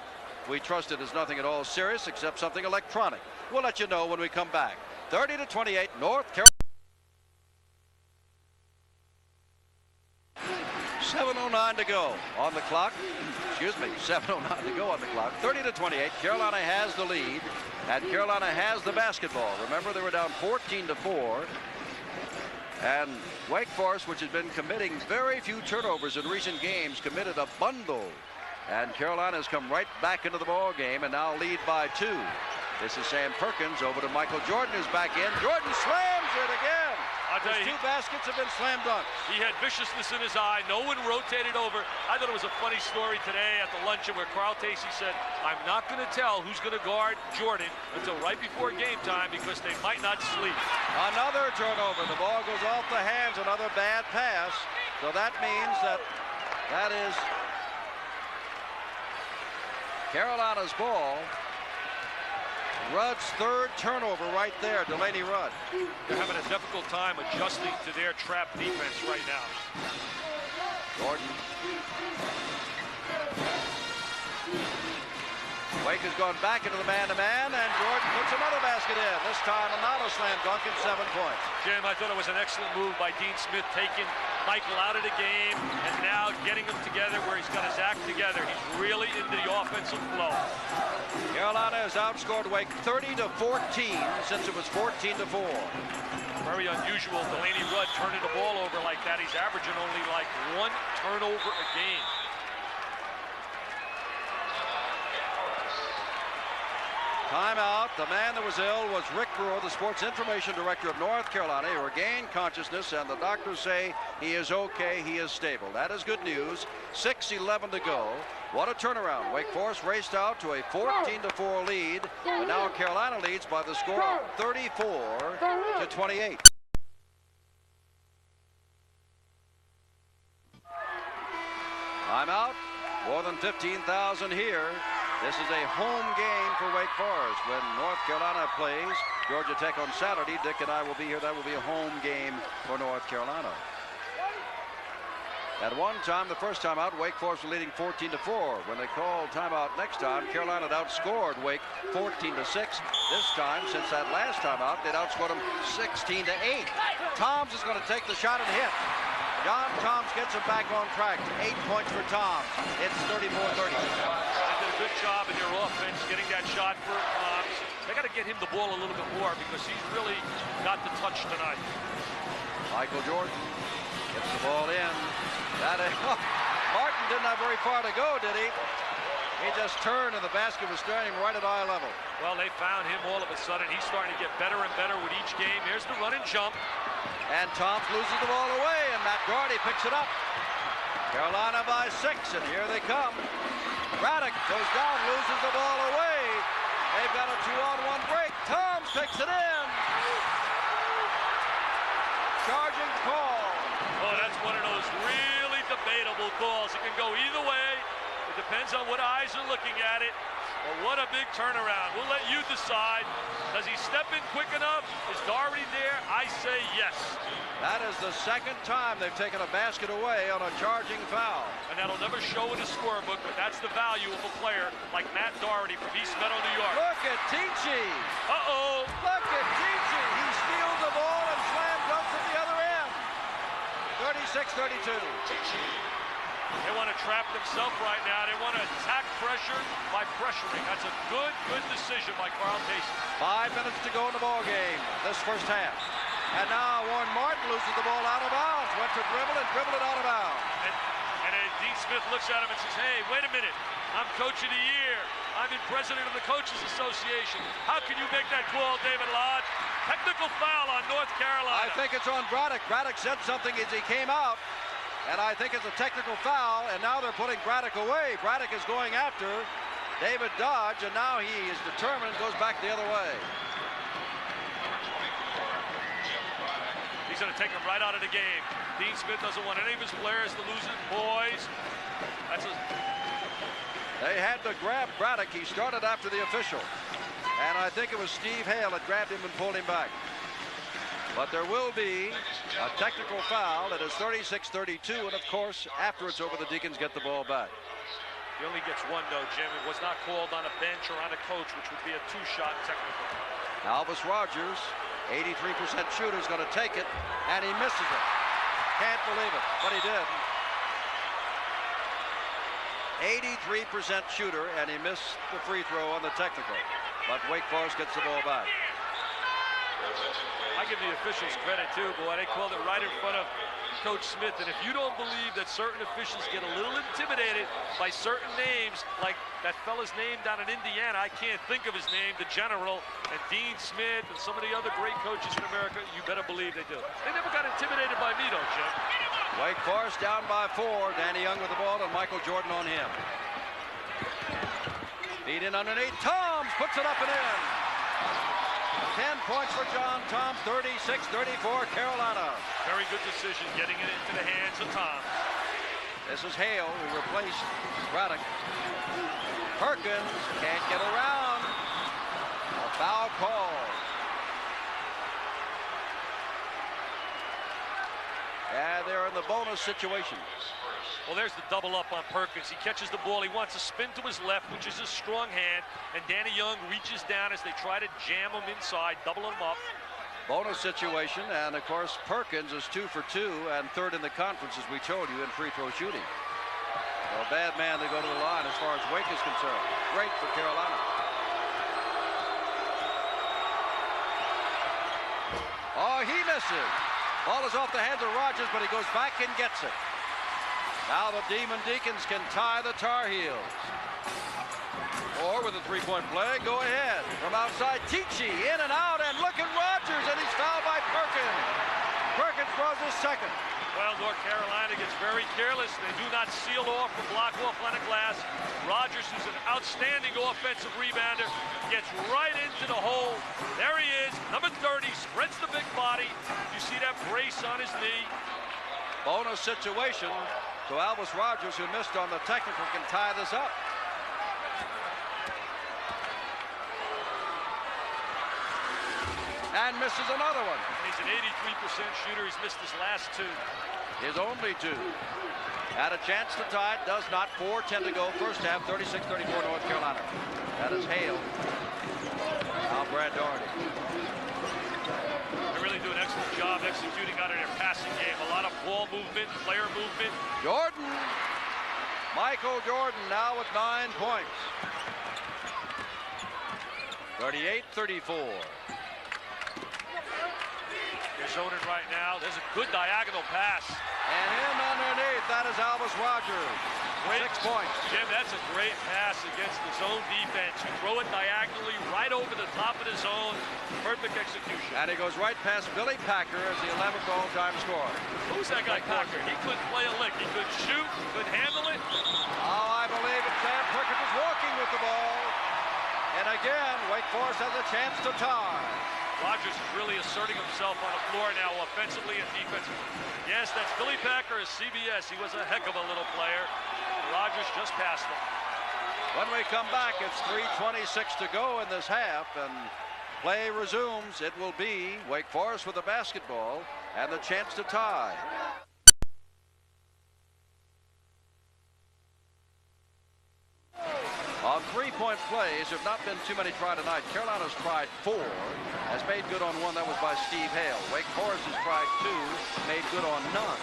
We trust it is nothing at all serious except something electronic. We'll let you know when we come back. 30-28, North Carolina. 7:09 to go on the clock. Excuse me, 7:09 to go on the clock. 30-28, Carolina has the lead, and Carolina has the basketball. Remember, they were down 14-4. And Wake Forest, which has been committing very few turnovers in recent games, committed a bundle. And Carolina has come right back into the ball game and now lead by 2. This is Sam Perkins over to Michael Jordan, who's back in. Jordan slams it again. I'll tell His you, 2 baskets have been slam dunks. he had viciousness in his eye. No one rotated over. I thought it was a funny story today at the luncheon where Carl Tacey said, I'm not going to tell who's going to guard Jordan until right before game time because they might not sleep. Another turnover. The ball goes off the hands. Another bad pass. So that means that That is Carolina's ball. Rudd's third turnover right there, Delaney Rudd. They're having a difficult time adjusting to their trap defense right now. Jordan. Wake has gone back into the man-to-man, and Jordan puts another basket in. This time, not a slam dunk in 7 points. Jim, I thought it was an excellent move by Dean Smith, taking Michael out of the game and now getting them together where he's got his act together. He's really into the offensive flow. Carolina has outscored Wake 30-14 since it was 14-4. Very unusual. Delaney Rudd turning the ball over like that. He's averaging only like 1 turnover a game. Timeout. The man that was ill was Rick Brewer, the sports information director of North Carolina. He regained consciousness, and the doctors say he is okay, he is stable. That is good news. 6:11 to go. What a turnaround. Wake Forest raced out to a 14-4 lead, and now Carolina leads by the score of 34-28. Timeout. More than 15,000 here. This is a home game for Wake Forest. When North Carolina plays Georgia Tech on Saturday, Dick and I will be here. That will be a home game for North Carolina. At one time, the first time out, Wake Forest was leading 14-4. When they called timeout next time, Carolina had outscored Wake 14-6. This time, since that last time out, they'd outscored them 16-8. Toms is going to take the shot and hit. John Toms gets him back on track. 8 points for Toms. It's 34-30. Good job in their offense getting that shot for Toms. They got to get him the ball a little bit more because he's really got the touch tonight. Michael Jordan gets the ball in. Martin didn't have very far to go, did he? He just turned and the basket was staring him right at eye level. Well, they found him all of a sudden. He's starting to get better and better with each game. Here's the run and jump. And Toms loses the ball away, and Matt Gardy picks it up. Carolina by 6, and here they come. Braddock goes down, loses the ball away. They've got a 2-on-1 break. Toms takes it in. Charging call. Oh, that's one of those really debatable calls. It can go either way. It depends on what eyes are looking at it. But what a big turnaround. We'll let you decide. Does he step in quick enough? Is Doherty there? I say yes. That is the second time they've taken a basket away on a charging foul. And that'll never show in the scorebook, but that's the value of a player like Matt Doherty from East Meadow, New York. Look at Tichy. Uh-oh. Look at Tichy. He steals the ball and slam dunks at the other end. 36-32. They want to trap themselves right now. They want to attack pressure by pressuring. That's a good decision by Carl Taysom. 5 minutes to go in the ball game, this first half. And now Warren Martin loses the ball out of bounds. Went to dribble and dribbled it out of bounds. And Dean Smith looks at him and says, hey, wait a minute. I'm coach of the year. I'm the president of the Coaches Association. How can you make that call, David Lodge? Technical foul on North Carolina. I think it's on Braddock. Braddock said something as he came out. And I think it's a technical foul. And now they're putting Braddock away. Braddock is going after David Dodge. And now he is determined, goes back the other way. He's going to take him right out of the game. Dean Smith doesn't want any of his players to lose it. Boys, they had to grab Braddock. He started after the official. And I think it was Steve Hale that grabbed him and pulled him back. But there will be a technical foul. It is 36-32. And, of course, after it's over, the Deacons get the ball back. He only gets one, though, Jim. It was not called on a bench or on a coach, which would be a 2-shot technical. Alvis Rogers, 83% shooter, is going to take it, and he misses it. Can't believe it, but he did. 83% shooter, and he missed the free throw on the technical. But Wake Forest gets the ball back. I give the officials credit, too, boy. They called it right in front of Coach Smith. And if you don't believe that certain officials get a little intimidated by certain names, like that fella's name down in Indiana, I can't think of his name, the general, and Dean Smith, and some of the other great coaches in America, you better believe they do. They never got intimidated by me, though, Jim. Wake Forest down by 4. Danny Young with the ball, and Michael Jordan on him. Feed in underneath. Toms puts it up and in. 10 points for John Toms, 36-34 Carolina. Very good decision getting it into the hands of Tom. This is Hale, who replaced Braddock. Perkins can't get around. A foul call. And they're in the bonus situation. Well, there's the double up on Perkins. He catches the ball. He wants to spin to his left, which is his strong hand. And Danny Young reaches down as they try to jam him inside, double him up. Bonus situation, and of course Perkins is 2 for 2 and third in the conference, as we told you, in free throw shooting. So a bad man to go to the line as far as Wake is concerned. Great for Carolina. Oh, he misses. Ball is off the hands of Rogers, but he goes back and gets it. Now the Demon Deacons can tie the Tar Heels. Or with a three-point play, go ahead. From outside, Tichy in and out, and look at Rogers, and he's fouled by Perkins. Perkins draws his second. Well, North Carolina gets very careless. They do not seal off or block off on a glass. Rogers, who's an outstanding offensive rebounder, gets right into the hole. There he is, number 30, spreads the big body. You see that brace on his knee. Bonus situation. So Albus Rogers, who missed on the technical, can tie this up. And misses another one. He's an 83% shooter. He's missed his last two. His only two. Had a chance to tie it, does not. 4:10 to go. First half, 36-34 North Carolina. That is Hale. Now Brad Daugherty. They really do an excellent job executing out of their passing game. A lot of ball movement, player movement. Jordan. Michael Jordan now with 9 points. 38-34. They're zoning right now. There's a good diagonal pass. And him underneath. That is Albus Rogers. Great. 6 points. Jim, that's a great pass against the zone defense. You throw it diagonally right over the top of the zone. Perfect execution. And he goes right past Billy Packer as the 11th all-time scorer. Who's that guy, Packer? He couldn't play a lick. He couldn't shoot, couldn't handle it. Oh, I believe it. Sam Perkins is walking with the ball. And again, Wake Forest has a chance to tie. Rogers is really asserting himself on the floor now, offensively and defensively. Yes, that's Billy Packer of CBS. He was a heck of a little player. Rogers just passed him. When we come back, it's 3:26 to go in this half, and play resumes. It will be Wake Forest with the basketball and the chance to tie. On three-point plays, there have not been too many tried tonight. Carolina's tried 4, has made good on 1. That was by Steve Hale. Wake Forest has tried 2, made good on none.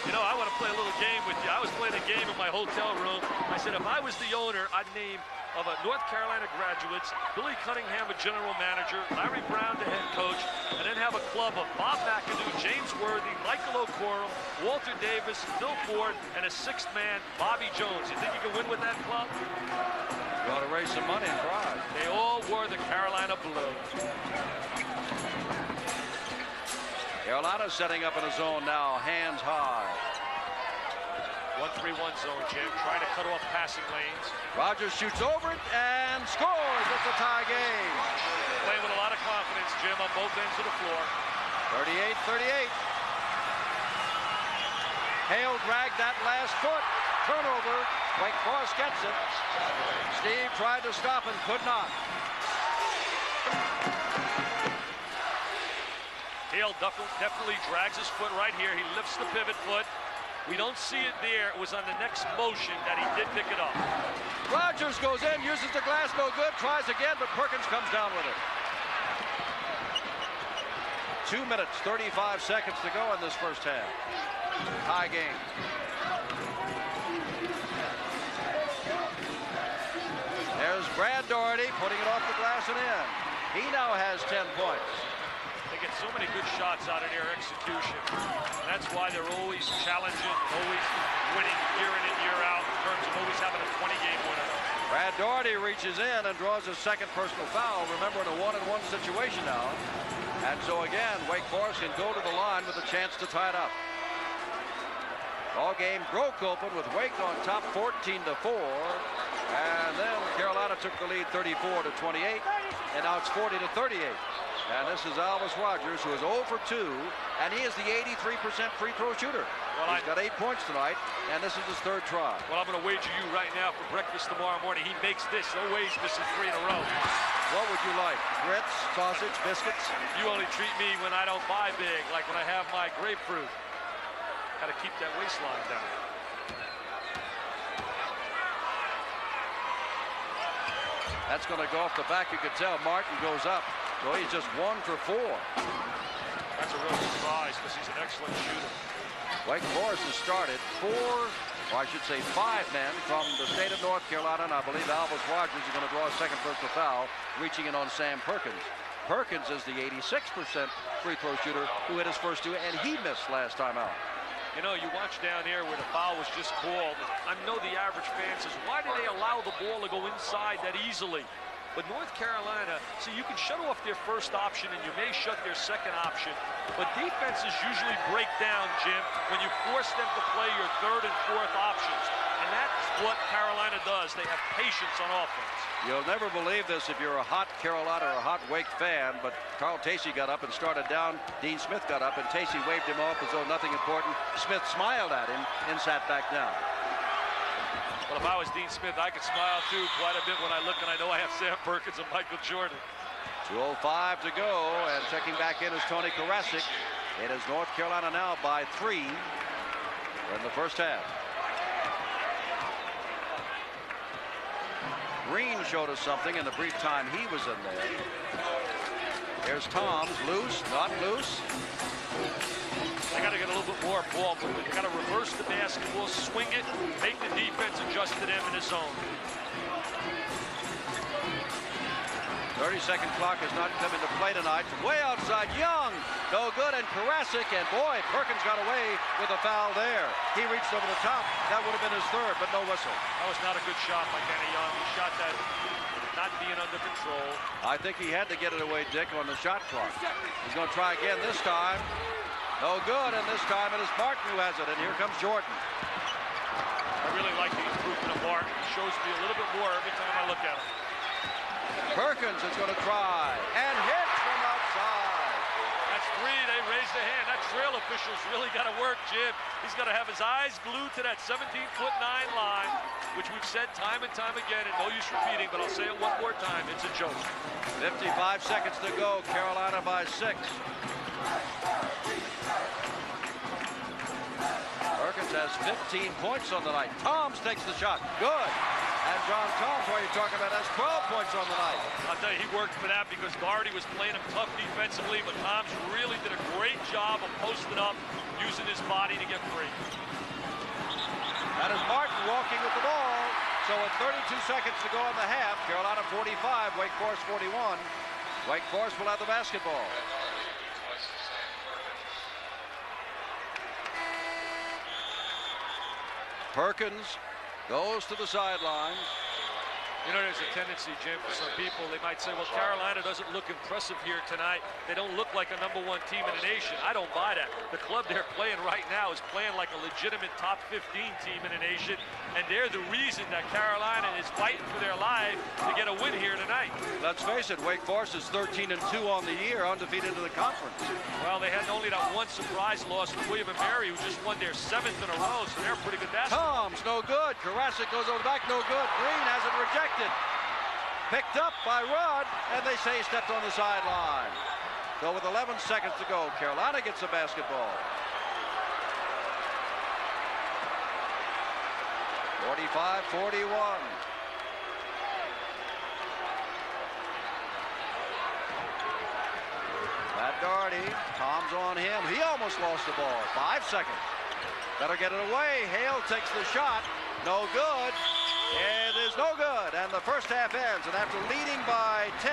You know, I want to play a little game with you. I was playing a game in my hotel room. I said, if I was the owner, I'd name of a North Carolina graduates, Billy Cunningham, a general manager, Larry Brown, the head coach, and then have a club of Bob McAdoo, James Worthy, Michael O'Coral, Walter Davis, Phil Ford, and a 6th man, Bobby Jones. You think you can win with that club? You ought to raise some money and prize. They all wore the Carolina blue. Carolina setting up in a zone now, hands high. 1-3-1 zone, Jim, trying to cut off passing lanes. Rogers shoots over it and scores. It's a tie game. Playing with a lot of confidence, Jim, on both ends of the floor. 38-38. Hale dragged that last foot. Turnover. Wake Forest gets it. Steve tried to stop and could not. Hale definitely drags his foot right here. He lifts the pivot foot. We don't see it there. It was on the next motion that he did pick it up. Rogers goes in, uses the glass, no good, tries again, but Perkins comes down with it. 2 minutes, 35 seconds to go in this first half. Tie game. There's Brad Daugherty putting it off the glass and in. He now has 10 points. They get so many good shots out of their execution. That's why they're always challenging, always winning year in and year out in terms of always having a 20-game winner. Brad Daugherty reaches in and draws his second personal foul. Remember, in a 1-on-1 situation now. And so again, Wake Forest can go to the line with a chance to tie it up. All game broke open with Wake on top 14-4. And then Carolina took the lead 34-28. And now it's 40-38. And this is Albus Rogers, who is 0 for 2, and he is the 83% free throw shooter. Well, He's got 8 points tonight, and this is his 3rd try. Well, I'm going to wager you right now for breakfast tomorrow morning. He makes this. No way he's missing 3 in a row. What would you like? Grits, sausage, biscuits? You only treat me when I don't buy big, like when I have my grapefruit. Got to keep that waistline down. That's going to go off the back. You can tell Martin goes up. So he's just 1 for 4. That's a real surprise because he's an excellent shooter. Wake Forest has started 4, or I should say 5 men from the state of North Carolina, and I believe Albus Rogers is going to draw a second personal foul, reaching in on Sam Perkins. Perkins is the 86% free throw shooter who hit his first 2, and he missed last time out. You know, you watch down here where the foul was just called. I know the average fan says, why do they allow the ball to go inside that easily? But North Carolina, see, you can shut off their first option and you may shut their second option. But defenses usually break down, Jim, when you force them to play your 3rd and 4th options. And that's what Carolina does. They have patience on offense. You'll never believe this if you're a hot Carolina or a hot Wake fan, but Carl Tacey got up and started down. Dean Smith got up, and Tacey waved him off as though nothing important. Smith smiled at him and sat back down. Well, if I was Dean Smith, I could smile, too, quite a bit when I look, and I know I have Sam Perkins and Michael Jordan. 2:05 to go, and checking back in is Tony Karasic. It is North Carolina now by 3 in the first half. Green showed us something in the brief time he was in there. Here's Toms, loose, not loose. They got to get a little bit more ball movement. They got to reverse the basketball, swing it, make the defense adjust to them in the zone. 30-second clock has not come into play tonight. Way outside, Young, no good, and Karasic, and boy, Perkins got away with a foul there. He reached over the top. That would have been his 3rd, but no whistle. That was not a good shot by Kenny Young. He shot that not being under control. I think he had to get it away, Dick, on the shot clock. He's going to try again this time. No good, and this time it is Martin who has it, and here comes Jordan. I really like the improvement of Martin. He shows me a little bit more every time I look at him. Perkins is going to try, and hits from outside. That's 3. They raised the hand. That trail official's really got to work, Jim. He's got to have his eyes glued to that 17'9" line, which we've said time and time again, and no use repeating, but I'll say it one more time. It's a joke. 55 seconds to go. Carolina by 6. Perkins has 15 points on the night. Toms takes the shot. Good. And John Toms, while you're talking about, has 12 points on the night. I'll tell you, he worked for that because Gardy was playing him tough defensively, but Toms really did a great job of posting up, using his body to get free. That is Martin walking with the ball. So with 32 seconds to go in the half, Carolina 45, Wake Forest 41. Wake Forest will have the basketball. Perkins goes to the sidelines. You know, there's a tendency, Jim, for some people, they might say, well, Carolina doesn't look impressive here tonight. They don't look like a #1 team in the nation. I don't buy that. The club they're playing right now is playing like a legitimate top 15 team in the nation, and they're the reason that Carolina is fighting for their life to get a win here tonight. Let's face it, Wake Forest is 13-2 on the year, undefeated in the conference. Well, they had only that one surprise loss with William & Mary, who just won their 7th in a row, so they're a pretty good basketball. Toms, no good. Karasic goes over the back, no good. Green has it rejected. Picked up by Rudd, and they say he stepped on the sideline. So with 11 seconds to go, Carolina gets the basketball. 45-41. Matt Doherty, Tom's on him. He almost lost the ball. 5 seconds. Better get it away. Hale takes the shot. No good. It is no good, and the first half ends. And after leading by 10,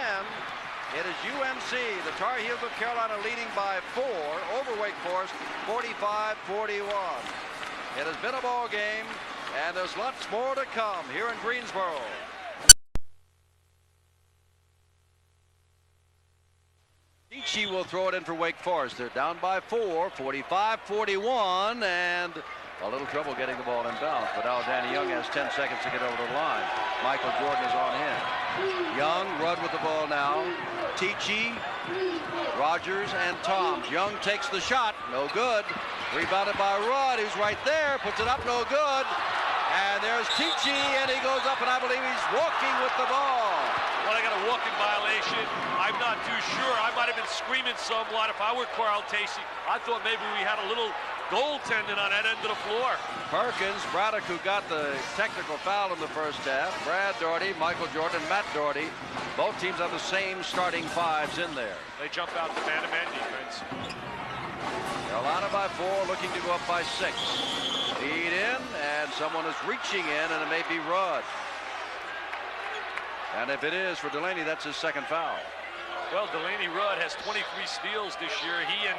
it is UNC, the Tar Heels of Carolina, leading by 4 over Wake Forest, 45-41. It has been a ball game, and there's lots more to come here in Greensboro. She will throw it in for Wake Forest. They're down by 4, 45-41, and a little trouble getting the ball in bounds, but now Danny Young has 10 seconds to get over the line. Michael Jordan is on him. Young, Rudd with the ball now. Tichy, Rogers, and Toms. Young takes the shot. No good. Rebounded by Rudd, who's right there, puts it up, no good. And there's Tichy, and he goes up, and I believe he's walking with the ball. Well, I got a walking violation. I'm not too sure. I might have been screaming somewhat if I were Carl Tacey. I thought maybe we had a little goaltending on that end of the floor. Perkins, Braddock, who got the technical foul in the first half. Brad Doherty, Michael Jordan, Matt Doherty. Both teams have the same starting fives in there. They jump out the man-to-man defense. Carolina by 4, looking to go up by 6. Feed in, and someone is reaching in, and it may be Rudd. And if it is for Delaney, that's his second foul. Well, Delaney Rudd has 23 steals this year. He and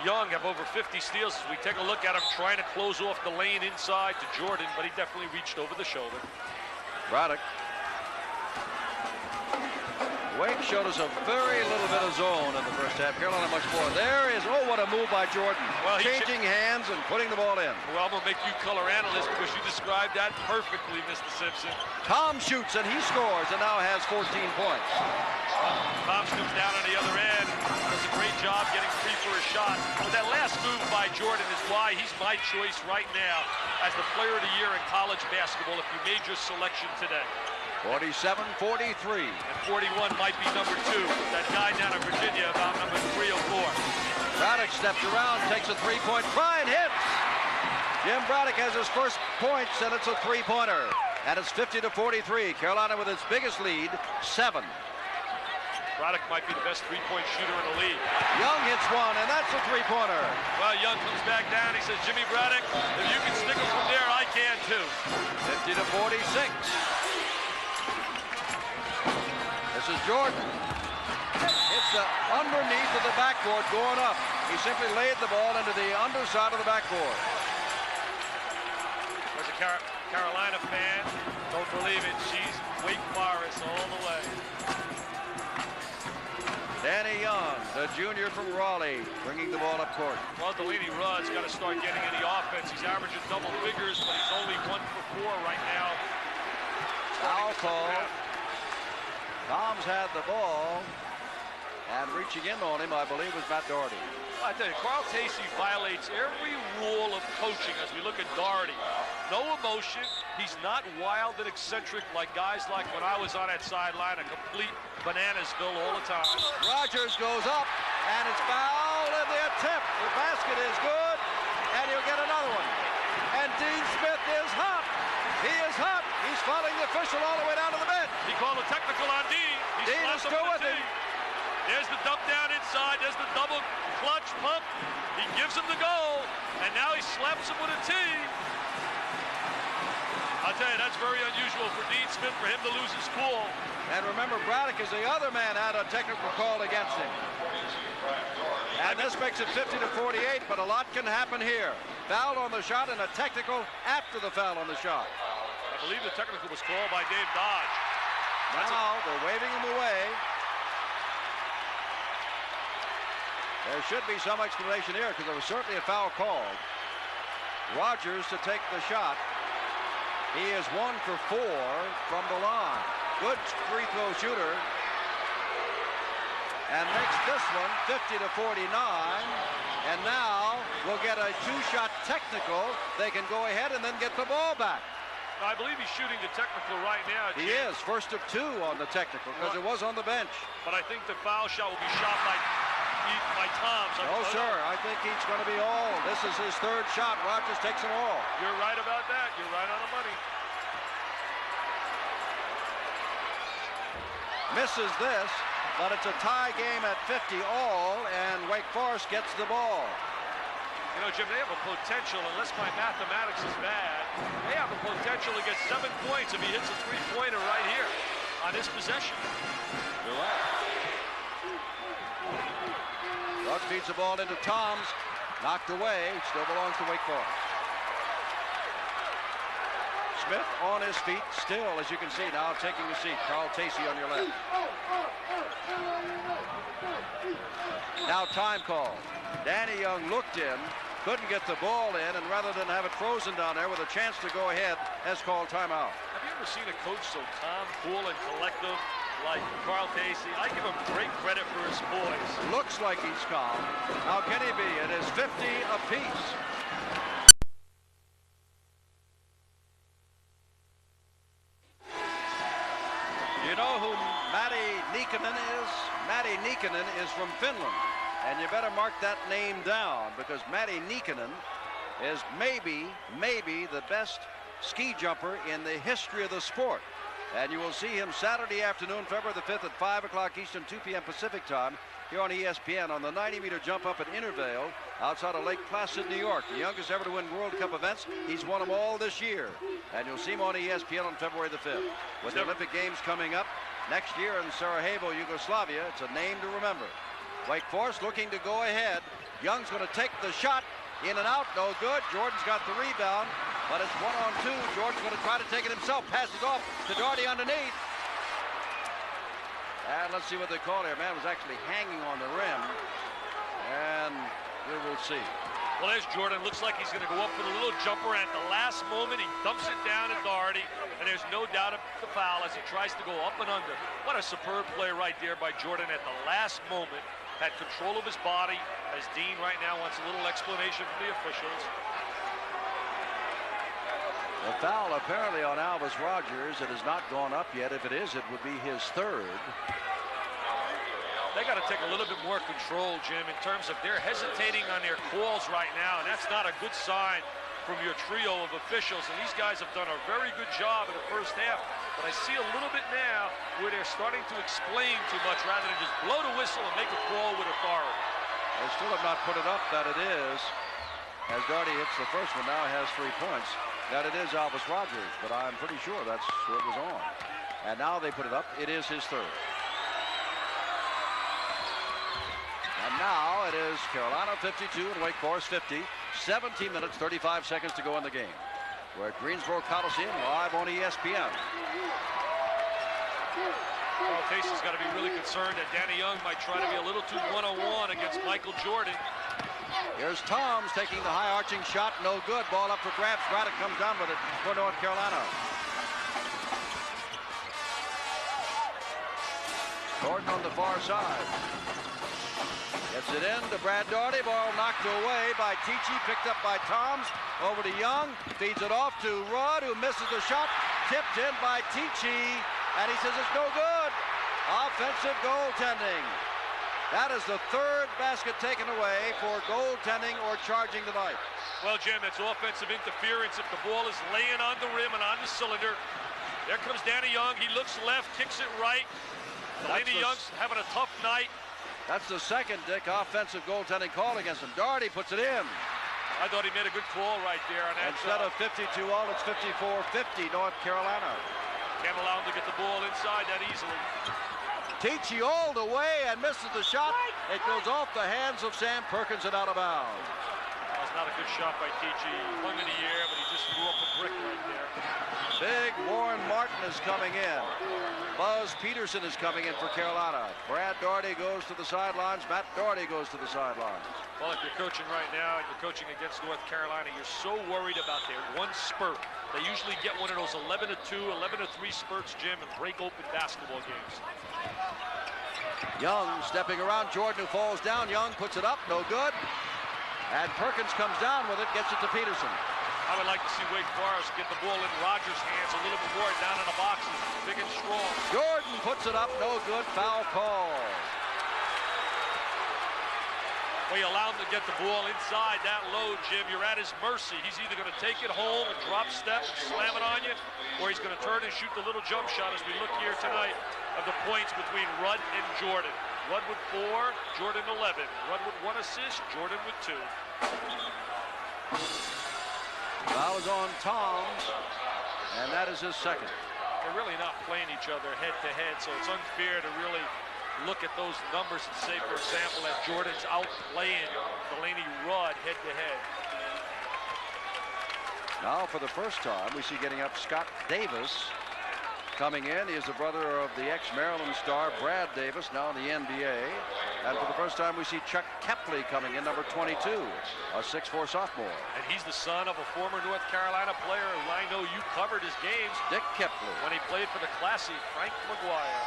Young have over 50 steals. As we take a look at him trying to close off the lane inside to Jordan, but he definitely reached over the shoulder. Braddock. Wake showed us a very little bit of zone in the first half. Carolina much more. There is, oh, what a move by Jordan. Well, changing hands and putting the ball in. Well, I'm going to make you color analyst because you described that perfectly, Mr. Simpson. Tom shoots and he scores and now has 14 points. Tom comes down on the other end, does a great job getting free for a shot. But that last move by Jordan is why he's my choice right now as the player of the year in college basketball if you made your selection today. 47-43. And 41 might be number 2. That guy down in Virginia about number 3 or 4. Braddock steps around, takes a three-point try and hits. Jim Braddock has his first points, and it's a three-pointer. And it's 50-43. Carolina with its biggest lead, 7. Braddock might be the best three-point shooter in the league. Young hits one, and that's a three-pointer. Well, Young comes back down. He says, Jimmy Braddock, if you can stick it from there, I can too. 50-46. This is Jordan. It's underneath of the backboard going up. He simply laid the ball into the underside of the backboard. There's a Carolina fan. Don't believe it. She's Wake Forest all the way. Danny Young, the junior from Raleigh, bringing the ball up court. Well, Delaney Rudd's got to start getting any offense. He's averaging double figures, but he's only 1 for 4 right now. Foul call. Tom's had the ball, and reaching in on him, I believe, was Matt Doherty. Well, I tell you, Carl Tacey violates every rule of coaching as we look at Doherty. No emotion. He's not wild and eccentric like guys like when I was on that sideline, a complete Bananasville all the time. Rogers goes up, and it's fouled, and the attempt. The basket is good, and he'll get another one. And Dean Smith is hot. He is hot. He's following the official all the way down to the bench. He called a technical on Dean. Dean is still with him. There's the dump down inside. There's the double clutch pump. He gives him the goal, and now he slaps him with a tee. I'll tell you, that's very unusual for Dean Smith, for him to lose his cool. And remember, Braddock is the other man had a technical call against him. And this makes it 50-48, but a lot can happen here. Foul on the shot and a technical after the foul on the shot. I believe the technical was called by Dave Dodge. Now they're waving him away. There should be some explanation here because there was certainly a foul called. Rogers to take the shot. He is 1 for 4 from the line. Good free throw shooter. And makes this one 50-49. And now we'll get a 2-shot technical. They can go ahead and then get the ball back. I believe he's shooting the technical right now. He is, first of 2 on the technical because it was on the bench. But I think the foul shot will be shot by Tom's. No, sir, I think he's going to be all. This is his 3rd shot. Rogers takes them all. You're right about that. You're right on the money. Misses this, but it's a tie game at 50 all, and Wake Forest gets the ball. You know, Jim, they have a potential, unless my mathematics is bad, they have a potential to get 7 points if he hits a three-pointer right here on this possession. You're right. Rugg feeds the ball into Tom's. Knocked away. Still belongs to Wake Forest. Smith on his feet still, as you can see, now taking a seat. Carl Tacey on your left. Now time call. Danny Young looked in, couldn't get the ball in, and rather than have it frozen down there with a chance to go ahead, has called timeout. Have you ever seen a coach so calm, cool, and collective? like Carl Casey. I give him great credit for his poise. Looks like he's calm. How can he be? It is 50 apiece. You know who Matti Nikkanen is? Matti Nikkanen is from Finland. And you better mark that name down, because Matti Nikkanen is maybe the best ski jumper in the history of the sport. And you will see him Saturday afternoon, February the 5th at 5 o'clock Eastern, 2 p.m. Pacific time here on ESPN on the 90-meter jump up at Intervale outside of Lake Placid, New York. The youngest ever to win World Cup events. He's won them all this year. And you'll see him on ESPN on February the 5th. With the Olympic Games coming up next year in Sarajevo, Yugoslavia, it's a name to remember. Wake Forest looking to go ahead. Young's going to take the shot. In and out, no good. Jordan's got the rebound, but it's 1-on-2. Jordan's going to try to take it himself. Passes off to Doherty underneath. And let's see what they call here. Man was actually hanging on the rim. And we will see. Well, there's Jordan. Looks like he's going to go up for the little jumper. At the last moment, he dumps it down at Doherty. And there's no doubt of the foul as he tries to go up and under. What a superb play right there by Jordan at the last moment. Had control of his body, as Dean right now wants a little explanation from the officials. The foul apparently on Alvis Rogers. It has not gone up yet. If it is, it would be his third. They got to take a little bit more control, Jim, in terms of they're hesitating on their calls right now, and that's not a good sign from your trio of officials. And these guys have done a very good job in the first half. But I see a little bit now where they're starting to explain too much rather than just blow the whistle and make a call with authority. They still have not put it up that it is, as Doherty hits the first one, now has 3 points, that it is Alvis Rogers, but I'm pretty sure that's who it was on. And now they put it up. It is his third. And now it is Carolina 52 and Wake Forest 50. 17 minutes, 35 seconds to go in the game. We're at Greensboro Coliseum, live on ESPN. Well, Casey's got to be really concerned that Danny Young might try to be a little too one-on-one against Michael Jordan. Here's Toms taking the high arching shot, no good. Ball up for grabs. Braddock comes down with it for North Carolina. Gordon on the far side. Gets it in to Brad Doherty. Ball knocked away by Tichy, picked up by Toms. Over to Young. Feeds it off to Rudd, who misses the shot. Tipped in by Tichy. And he says it's no good. Offensive goaltending. That is the third basket taken away for goaltending or charging tonight. Well, Jim, it's offensive interference if the ball is laying on the rim and on the cylinder. There comes Danny Young. He looks left, kicks it right. Danny Young's having a tough night. That's the second, Dick, offensive goaltending call against him. Doherty puts it in. I thought he made a good call right there on that. Instead of 52 all, it's 54-50 North Carolina. Can't allow him to get the ball inside that easily. Tichy all the way and misses the shot. It goes off the hands of Sam Perkins and out of bounds. That was not a good shot by Tichy. Hung in the air, but he just threw up a brick right there. Big Warren Martin is coming in. Buzz Peterson is coming in for Carolina. Brad Doherty goes to the sidelines. Matt Doherty goes to the sidelines. Well, if you're coaching right now and you're coaching against North Carolina, you're so worried about their one spurt. They usually get one of those 11-2, 11-3 spurts, Jim, and break open basketball games. Young stepping around. Jordan, who falls down. Young puts it up. No good. And Perkins comes down with it, gets it to Peterson. I would like to see Wake Forest get the ball in Rogers' hands a little bit more down in the boxes, big and strong. Jordan puts it up, no good, foul call. Well, you allow him to get the ball inside that low, Jim. You're at his mercy. He's either going to take it home and drop step and slam it on you, or he's going to turn and shoot the little jump shot as we look here tonight of the points between Rudd and Jordan. Rudd with 4, Jordan 11. Rudd with 1 assist, Jordan with 2. That was on Toms, and that is his second. They're really not playing each other head-to-head, so it's unfair to really look at those numbers and say, for example, that Jordan's outplaying Delaney Rudd head-to-head. Now, for the first time, we see getting up Scott Davis coming in. He is the brother of the ex-Maryland star Brad Davis, now in the NBA. And for the first time, we see Chuck Kepley coming in, number 22, a 6'4" sophomore. And he's the son of a former North Carolina player who I know you covered his games. Dick Kepley. When he played for the classy Frank McGuire.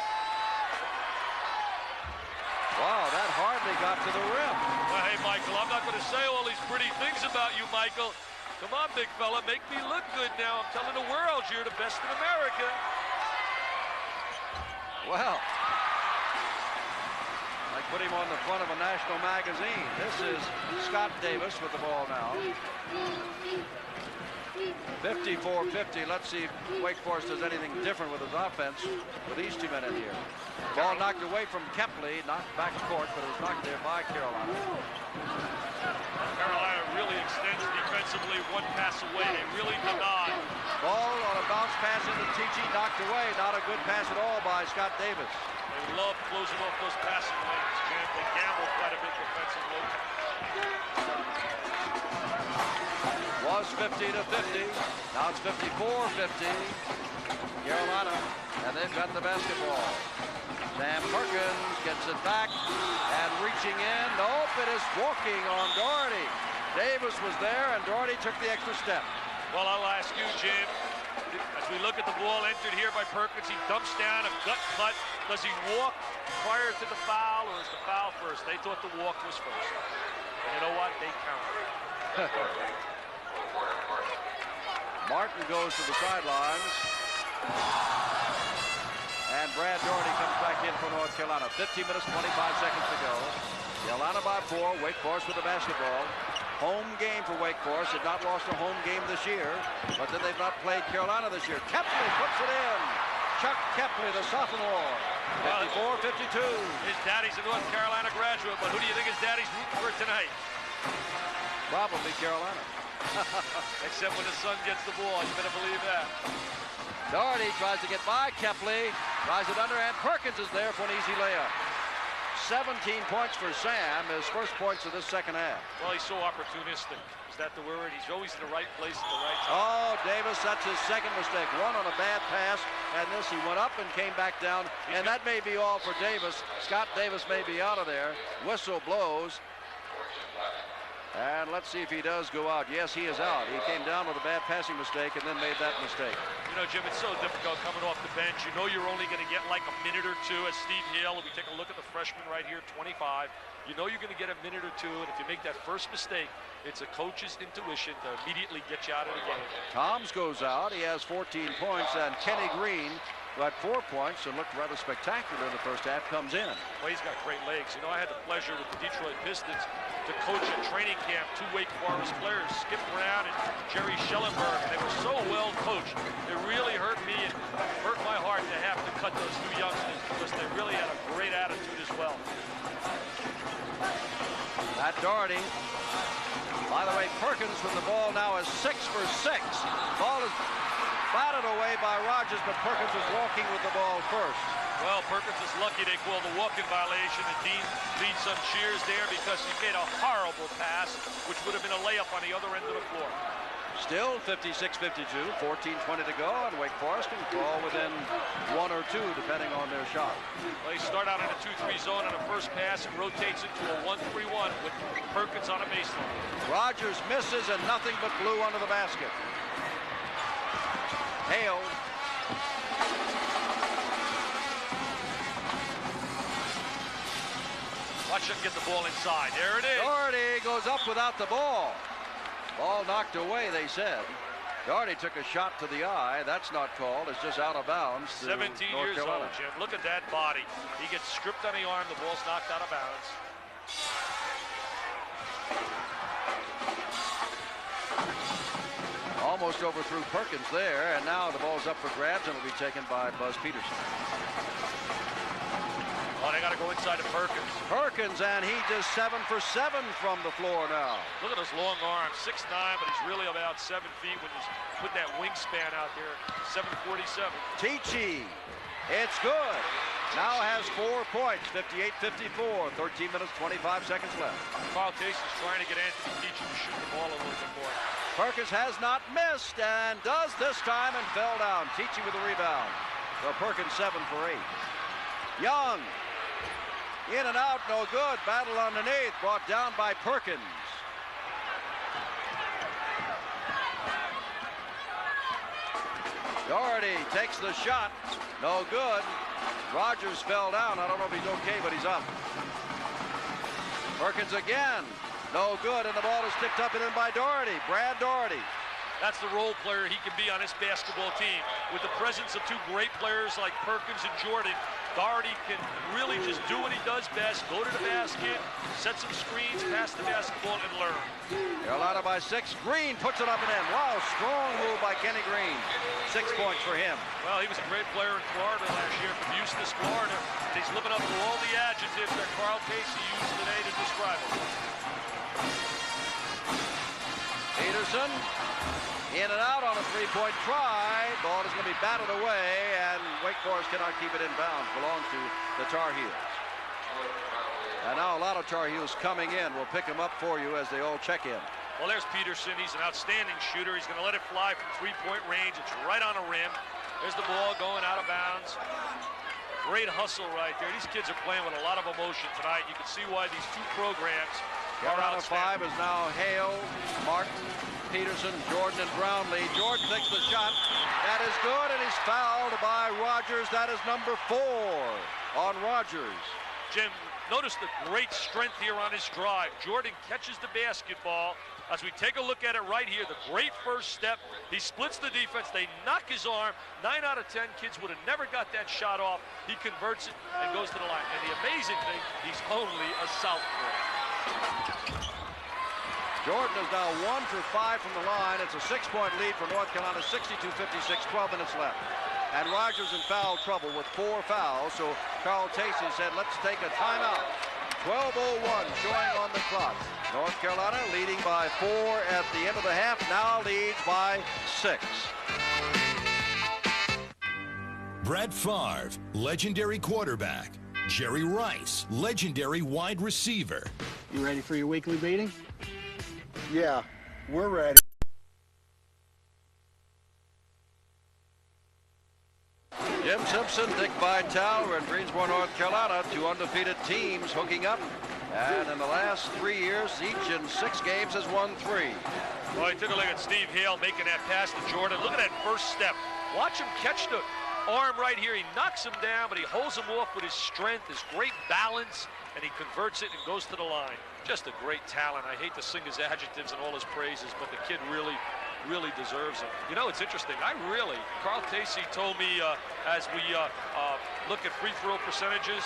Wow, that hardly got to the rim. Well, hey, Michael, I'm not going to say all these pretty things about you, Michael. Come on, big fella, make me look good now. I'm telling the world you're the best in America. Well, like put him on the front of a national magazine. This is Scott Davis with the ball now. 54-50. Let's see if Wake Forest does anything different with his offense with these two men in here. Ball knocked away from Kepley, knocked back court, but it was knocked there by Carolina. Carolina really extends defensively, one pass away. They really deny. Ball on a bounce pass into Tichy, knocked away. Not a good pass at all by Scott Davis. They love closing off those passing lanes, Jim. They gamble quite a bit defensively. Was 50-50. Now it's 54-50. Carolina, and they've got the basketball. Sam Perkins gets it back and reaching in. Nope, it is walking on Doherty. Davis was there, and Doherty took the extra step. Well, I'll ask you, Jim, as we look at the ball entered here by Perkins, he dumps down a gut cut. Does he walk prior to the foul, or is the foul first? They thought the walk was first. And you know what? They counted. Martin goes to the sidelines. And Brad Doherty comes back in for North Carolina. 15 minutes, 25 seconds to go. Carolina by 4. Wake Forest with the basketball. Home game for Wake Forest. They've not lost a home game this year, but then they've not played Carolina this year. Kepley puts it in. Chuck Kepley, the sophomore. 54-52. His daddy's a North Carolina graduate, but who do you think his daddy's rooting for tonight? Probably Carolina. Except when his son gets the ball, you better believe that. Doherty tries to get by Kepley, tries it under, and Perkins is there for an easy layup. 17 points for Sam, his first points of this second half. Well, he's so opportunistic. Is that the word? He's always in the right place at the right time. Oh, Davis, that's his second mistake. One on a bad pass, and this he went up and came back down, and that may be all for Davis. Scott Davis may be out of there. Whistle blows. And let's see if he does go out. Yes, he is out. He came down with a bad passing mistake and then made that mistake. You know, Jim, it's so difficult coming off the bench. You know you're only going to get like a minute or two. As Steve Hale, if we take a look at the freshman right here, 25, you know you're going to get a minute or two, and if you make that first mistake, it's a coach's intuition to immediately get you out of the game. Toms goes out. He has 14 points, and Kenny Green, who had 4 points and looked rather spectacular in the first half, comes in. Well, he's got great legs. You know, I had the pleasure with the Detroit Pistons to coach at training camp 2 Wake Forest players, Skip Brown and Jerry Schellenberg, and they were so well coached. It really hurt me and hurt my heart to have to cut those 2 youngsters because they really had a great attitude as well. Matt Doherty. By the way, Perkins with the ball now is 6 for 6. Ball is batted away by Rogers, but Perkins is walking with the ball first. Well, Perkins is lucky they called the walking violation, and Dean leads some cheers there because he made a horrible pass, which would have been a layup on the other end of the floor. Still 56-52, 14-20 to go, and Wake Forest can fall within 1 or 2, depending on their shot. Well, they start out in a 2-3 zone on a first pass and rotates into a 1-3-1 with Perkins on a baseline. Rogers misses, and nothing but blue under the basket. Hale. Watch him get the ball inside. There it is. Doherty goes up without the ball. Ball knocked away, they said. Doherty took a shot to the eye. That's not called. It's just out of bounds. 17 years old, Jim. Look at that body. He gets stripped on the arm. The ball's knocked out of bounds. Almost overthrew Perkins there, and now the ball's up for grabs and will be taken by Buzz Peterson. Oh, they got to go inside to Perkins. Perkins, and he just 7 for 7 from the floor now. Look at those long arms, 6'9", but he's really about 7 feet when you put that wingspan out there. 7'47". Tichy, it's good. Now has 4 points, 58-54, 13 minutes, 25 seconds left. Carl Case is trying to get Anthony Tichy to shoot the ball a little bit more. Perkins has not missed and does this time and fell down. Tichy with the rebound. So Perkins 7 for 8. Young. In and out, no good. Battle underneath, brought down by Perkins. Doherty takes the shot. No good. Rogers fell down. I don't know if he's okay, but he's up. Perkins again. No good, and the ball is tipped up and in by Doherty. Brad Doherty. That's the role player he can be on this basketball team. With the presence of two great players like Perkins and Jordan, Doherty can really just do what he does best, go to the basket, set some screens, pass the basketball, and learn. Carolina by 6. Green puts it up and in. Wow, strong move by Kenny Green. 6 points for him. Well, he was a great player in Florida last year from Eustis, Florida. He's living up to all the adjectives that Carl Casey used today to describe him. Peterson in and out on a 3-point try. Ball is going to be batted away, and Wake Forest cannot keep it in bounds. Belongs to the Tar Heels. And now a lot of Tar Heels coming in. We'll pick them up for you as they all check in. Well, there's Peterson. He's an outstanding shooter. He's going to let it fly from 3-point range. It's right on the rim. There's the ball going out of bounds. Great hustle right there. These kids are playing with a lot of emotion tonight. You can see why these two programs are outstanding. 5 is now Hale, Martin, Peterson, Jordan, and Brownlee. Jordan takes the shot. That is good, and he's fouled by Rogers. That is number 4 on Rogers. Jim, notice the great strength here on his drive. Jordan catches the basketball. As we take a look at it right here, the great first step. He splits the defense. They knock his arm. 9 out of 10 kids would have never got that shot off. He converts it and goes to the line. And the amazing thing, he's only a southpaw. Jordan is now 1 for 5 from the line. It's a 6-point lead for North Carolina, 62-56, 12 minutes left. And Rogers in foul trouble with 4 fouls, so Carl Casey said, let's take a timeout. 12:01 showing on the clock. North Carolina leading by 4 at the end of the half, now leads by 6. Brett Favre, legendary quarterback. Jerry Rice, legendary wide receiver. You ready for your weekly meeting? Yeah, we're ready. Jim Simpson, Dick Vitale, and Greensboro, North Carolina, 2 undefeated teams hooking up. And in the last 3 years, each in 6 games has won 3. Well, he took a look at Steve Hale making that pass to Jordan. Look at that first step. Watch him catch the arm right here. He knocks him down, but he holds him off with his strength, his great balance, and he converts it and goes to the line. Just a great talent. I hate to sing his adjectives and all his praises, but the kid really deserves it. You know, it's interesting. Carl Casey told me as we look at free throw percentages,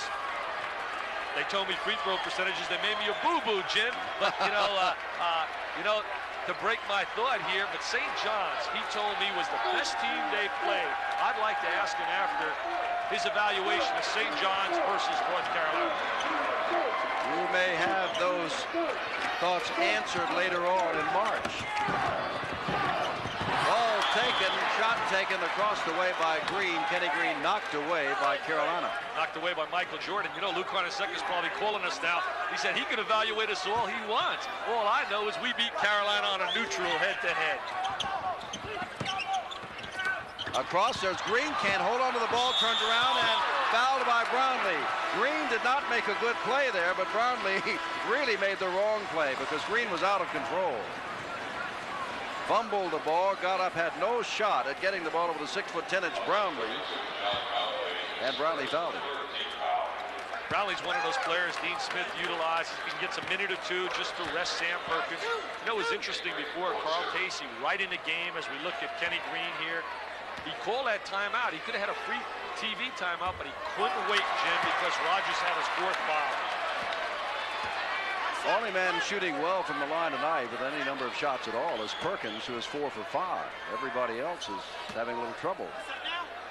they told me free throw percentages, they made me a boo-boo, Jim. But, to break my thought here, but St. John's, he told me, was the best team they played. I'd like to ask him after his evaluation of St. John's versus North Carolina. You may have those thoughts answered later on in March. Ball taken, shot taken across the way by Green. Kenny Green knocked away by Carolina. Knocked away by Michael Jordan. You know, Luke Carnesecca is probably calling us now. He said he can evaluate us all he wants. All I know is we beat Carolina on a neutral head-to-head. Across, there's Green, can't hold on to the ball, turns around, and fouled by Brownlee. Green did not make a good play there, but Brownlee really made the wrong play because Green was out of control. Fumbled the ball, got up, had no shot at getting the ball over the 6'10" Brownlee. And Brownlee fouled him. Brownlee's one of those players Dean Smith utilizes. He gets a minute or two just to rest Sam Perkins. You know, it was interesting before Carl Casey, right in the game as we look at Kenny Green here. He called that timeout. He could have had a free TV timeout, but he couldn't wait, Jim, because Rogers had his 4th foul. Only man shooting well from the line tonight with any number of shots at all is Perkins, who is 4 for 5. Everybody else is having a little trouble.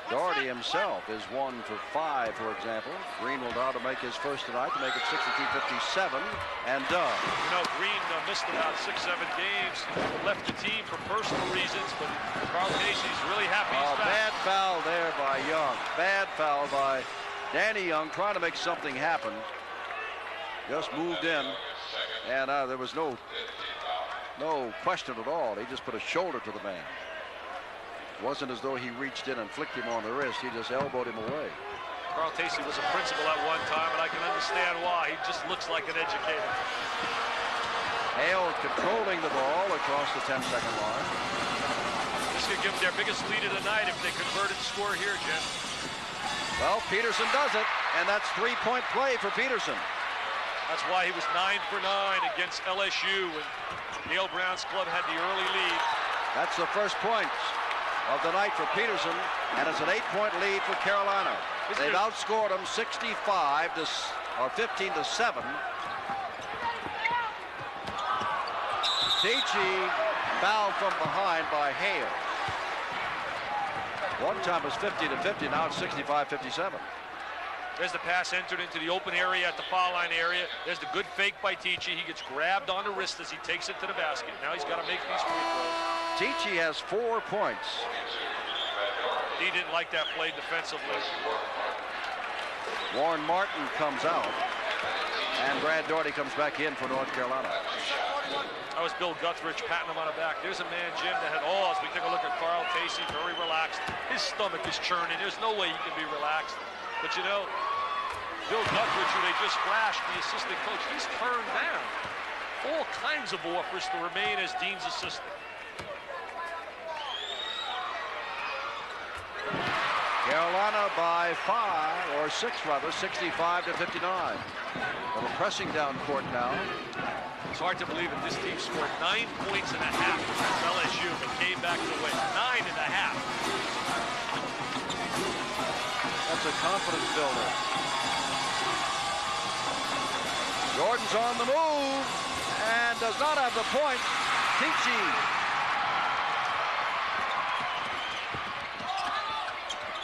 Doherty himself is 1 for 5, for example. Green will now to make his first tonight to make it 62-57 and done. You know, Green missed about 6-7 games, left the team for personal reasons, but Carl Casey's really happy he's back. Bad foul there by Young. Bad foul by Danny Young, trying to make something happen. Just moved in, and there was no question at all. He just put a shoulder to the man. It wasn't as though he reached in and flicked him on the wrist. He just elbowed him away. Carl Casey was a principal at one time, and I can understand why. He just looks like an educator. Hale controlling the ball across the 10-second line. This could give them their biggest lead of the night if they convert and score here, Jim. Well, Peterson does it, and that's three-point play for Peterson. That's why he was 9 for 9 against LSU when Neil Brown's club had the early lead. That's the first points of the night for Peterson, and it's an 8-point lead for Carolina. They've outscored them 65 to, or 15 to 7. Tichy fouled from behind by Hale. One time it was 50 to 50, now it's 65-57. There's the pass entered into the open area at the foul line area. There's the good fake by Tichy. He gets grabbed on the wrist as he takes it to the basket. Now he's got to make these free throws. Tichy has 4 points. He didn't like that play defensively. Warren Martin comes out, and Brad Daugherty comes back in for North Carolina. That was Bill Guthridge patting him on the back. There's a man, Jim, that had all. As we take a look at Carl Tacey, very relaxed. His stomach is churning. There's no way he can be relaxed. But you know, Bill Guthridge, who they just flashed, the assistant coach, he's turned down all kinds of offers to remain as Dean's assistant. Carolina by 5, or 6 rather, 65 to 59. Little pressing down court now. It's hard to believe that this team scored 9 points and a half against LSU, but came back to win. 9 and a half. That's a confidence builder. Jordan's on the move and does not have the point. Tichy.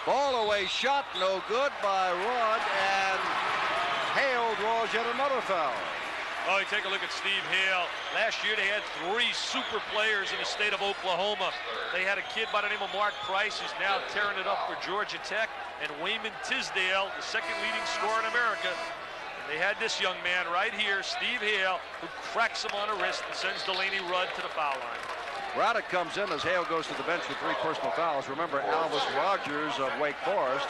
Ball away shot, no good by Rudd, and Hale draws yet another foul. Oh, you take a look at Steve Hale. Last year they had 3 super players in the state of Oklahoma. They had a kid by the name of Mark Price, who's now tearing it up for Georgia Tech, and Wayman Tisdale, the second leading scorer in America. And they had this young man right here, Steve Hale, who cracks him on the wrist and sends Delaney Rudd to the foul line. Raddick comes in as Hale goes to the bench with 3 personal fouls. Remember, Alvis Rogers of Wake Forest,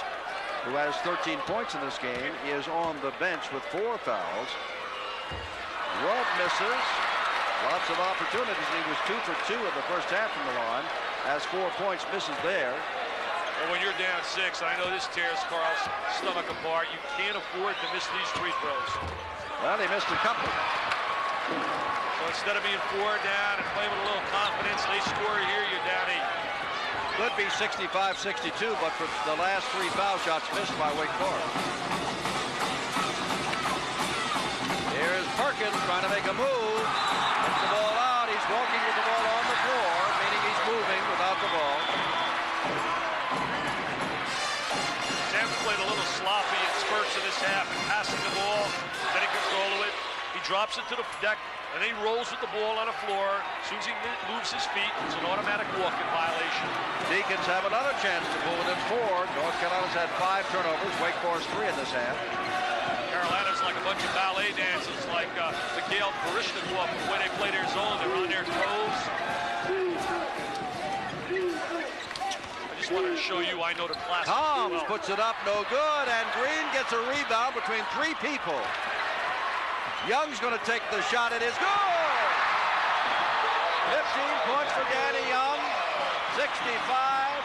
who has 13 points in this game, is on the bench with 4 fouls. Rudd misses. Lots of opportunities. He was 2 for 2 in the first half from the line. Has 4 points, misses there. Well, when you're down 6, I know this tears Carl's stomach apart. You can't afford to miss these free throws. Well, he missed a couple. So instead of being 4 down and playing with a little confidence, they score here, you're down 8. Could be 65-62, but for the last 3 foul shots missed by Wake Forest. Here's Perkins trying to make a move. Gets the ball out. He's walking with the ball on the floor, meaning he's moving without the ball. Sam's played a little sloppy in spurts in this half, passing the ball, getting control of it. He drops it to the deck, and then he rolls with the ball on the floor. As soon as he moves his feet, it's an automatic walking violation. Deacons have another chance to pull within 4. North Carolina's had 5 turnovers. Wake Forest 3 in this half. Carolina's like a bunch of ballet dancers, like Mikhail Baryshnikov, the way they play their zone. They're on their toes. I just wanted to show you I know the class. Toms puts it up, no good, and Green gets a rebound between 3 people. Young's going to take the shot. It is good! 15 points for Danny Young. 65-62.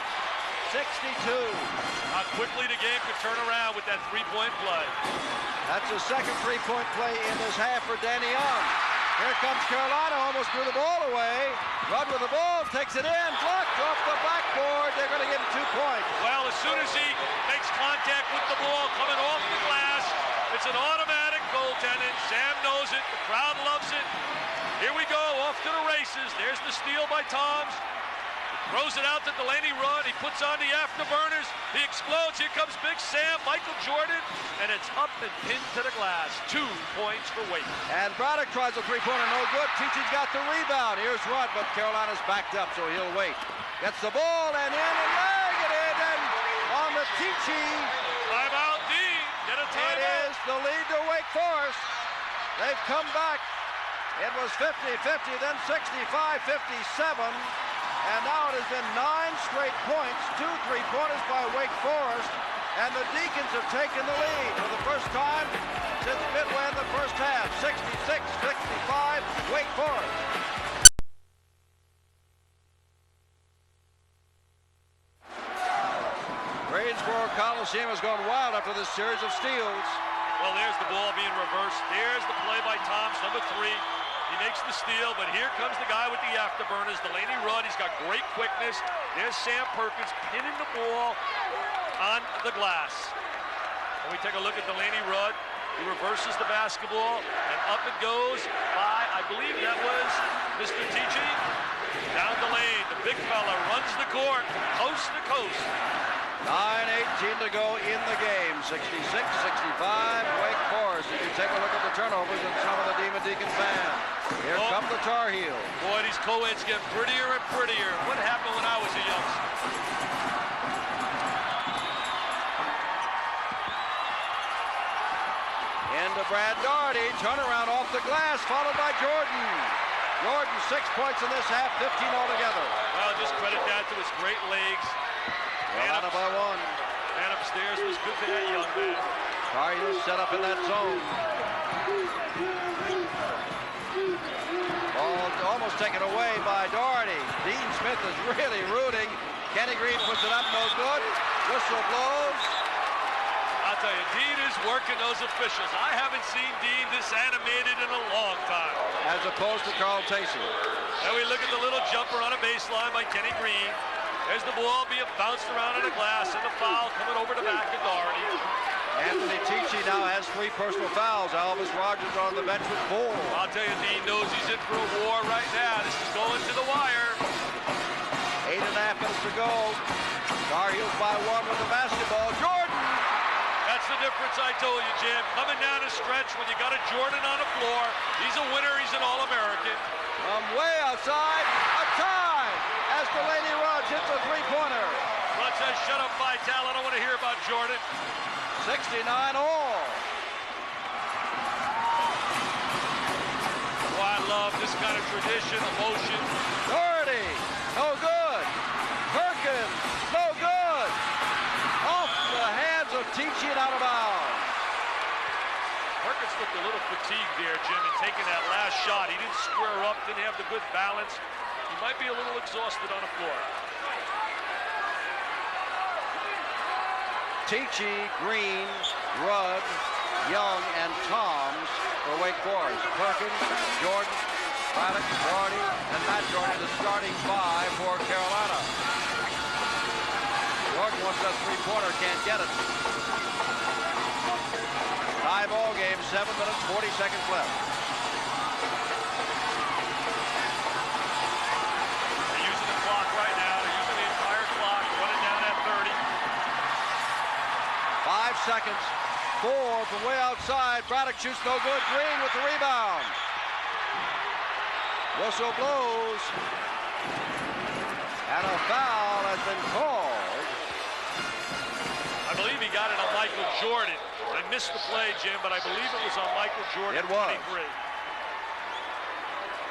How quickly the game could turn around with that 3-point play. That's the second 3-point play in this half for Danny Young. Here comes Carolina, almost threw the ball away. Rudd with the ball, takes it in, blocked off the backboard. They're going to give him 2 points. Well, as soon as he makes contact with the ball coming off the glass, it's an automatic goaltending. Sam knows it. The crowd loves it. Here we go, off to the races. There's the steal by Toms. Throws it out to Delaney Rudd. He puts on the afterburners. He explodes. Here comes Big Sam, Michael Jordan, and it's up and pinned to the glass. 2 points for Wake. And Braddock tries a 3-pointer, no good. Tichy's got the rebound. Here's Rudd, but Carolina's backed up, so he'll wait. Gets the ball and in and leg it in, and on the Tichy. Timeout, Dean. Get a timeout. It is the lead to Wake Forest. They've come back. It was 50-50, then 65-57. And now it has been 9 straight points, 2 3-pointers by Wake Forest, and the Deacons have taken the lead for the first time since midway in the first half. 66-65, Wake Forest. Greensboro Coliseum has gone wild after this series of steals. Well, there's the ball being reversed. There's the play by Toms, number 3. He makes the steal, but here comes the guy with the afterburners, Delaney Rudd. He's got great quickness. There's Sam Perkins pinning the ball on the glass. And we take a look at Delaney Rudd. He reverses the basketball, and up it goes by, I believe that was Mr. Tichy. Down the lane, the big fella runs the court, coast to coast. 9:18 to go in the game. 66-65, Wake Forest. If you take a look at the turnovers and some of the Demon Deacon fans. Here come the Tar Heels. Boy, these co-eds get prettier and prettier. What happened when I was a youngster? Into Brad Daugherty, turnaround off the glass, followed by Jordan. Jordan, 6 points in this half, 15 altogether. Well, just credit that to his great legs. Carolina by 1. Man upstairs was good for that young man. Tar Heels set up in that zone. Ball almost taken away by Daugherty. Dean Smith is really rooting. Kenny Green puts it up, no good. Whistle blows. I'll tell you, Dean is working those officials. I haven't seen Dean this animated in a long time. As opposed to Carl Tacey. Now we look at the little jumper on a baseline by Kenny Green. There's the ball being bounced around on the glass, and the foul coming over the back of Daugherty. Anthony Tichy now has 3 personal fouls. Elvis Rogers on the bench with 4. I'll tell you, Dean knows he's in for a war right now. This is going to the wire. 8.5 minutes to go. Tar Heels by 1 with the basketball. Jordan! That's the difference I told you, Jim. Coming down the stretch when you got a Jordan on the floor. He's a winner. He's an All-American. From way outside, a tie as Delaney Rudd hits a 3-pointer. Rudd says, shut up, Vital. I don't want to hear about Jordan. 69 all. Oh, I love this kind of tradition, emotion. Daugherty, no good. Perkins, no good. Off the hands of Tichy and out of bounds. Perkins looked a little fatigued there, Jim, in taking that last shot. He didn't square up, didn't have the good balance. He might be a little exhausted on the floor. Tichy, Green, Rudd, Young, and Toms for Wake Forest. Perkins, Jordan, Braddock, Daugherty, and Matt Jordan, the starting 5 for Carolina. Jordan wants that 3-pointer, can't get it. Tie ball game, 7 minutes, 40 seconds left. They're using the clock right now. They're using the entire clock, running down at 30. 5 seconds. 4 from way outside. Braddock shoots no good. Green with the rebound. Whistle blows. And a foul has been called. I believe he got it on Michael Jordan. I missed the play, Jim, but I believe it was on Michael Jordan. It was. 23.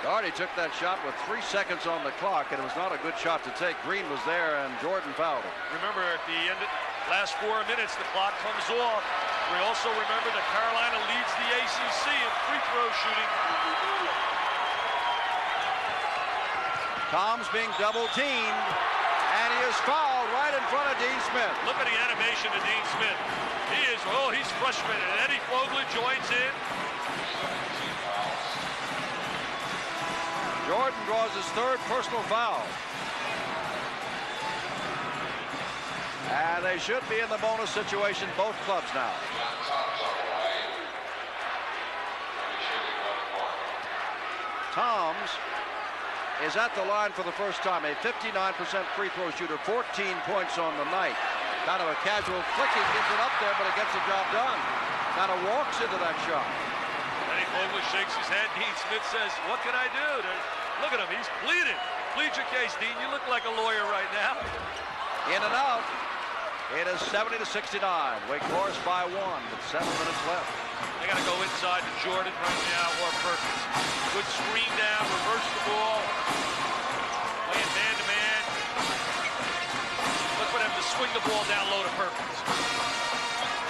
Daugherty took that shot with 3 seconds on the clock, and it was not a good shot to take. Green was there, and Jordan fouled him. Remember, at the end of last 4 minutes, the clock comes off. We also remember that Carolina leads the ACC in free throw shooting. Tom's being double teamed, and he is fouled right in front of Dean Smith. Look at the animation of Dean Smith. He is, oh, he's frustrated. Eddie Fogler joins in. Jordan draws his 3rd personal foul. And they should be in the bonus situation, both clubs now. Toms is at the line for the first time, a 59% free throw shooter, 14 points on the night. Kind of a casual flicking, gets it up there, but it gets the job done. Kind of walks into that shot. Eddie Fogler shakes his head. Dean Smith says, what can I do? Look at him, he's pleading. Plead your case, Dean. You look like a lawyer right now. In and out. It is 70-69. Wake Forest by 1 with 7 minutes left. They got to go inside to Jordan right now, or Perkins. Good screen down, reverse the ball. Playing man-to-man. Look for them to swing the ball down low to Perkins.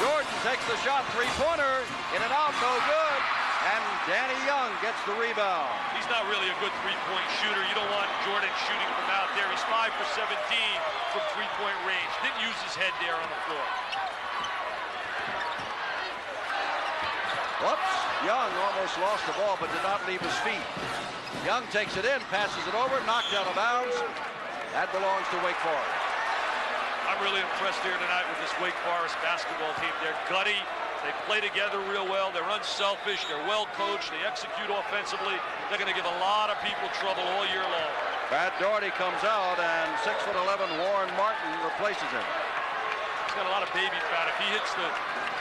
Jordan takes the shot, 3-pointer. In and out, no good. And Danny Young gets the rebound. He's not really a good three-point shooter. You don't want Jordan shooting from out there. He's 5 for 17 from three-point range. Didn't use his head there on the floor. Whoops. Young almost lost the ball, but did not leave his feet. Young takes it in, passes it over, knocked out of bounds. That belongs to Wake Forest. I'm really impressed here tonight with this Wake Forest basketball team. They're gutty. They play together real well. They're unselfish. They're well coached. They execute offensively. They're going to give a lot of people trouble all year long. Brad Doherty comes out, and 6'11" Warren Martin replaces him. He's got a lot of baby fat. If he hits the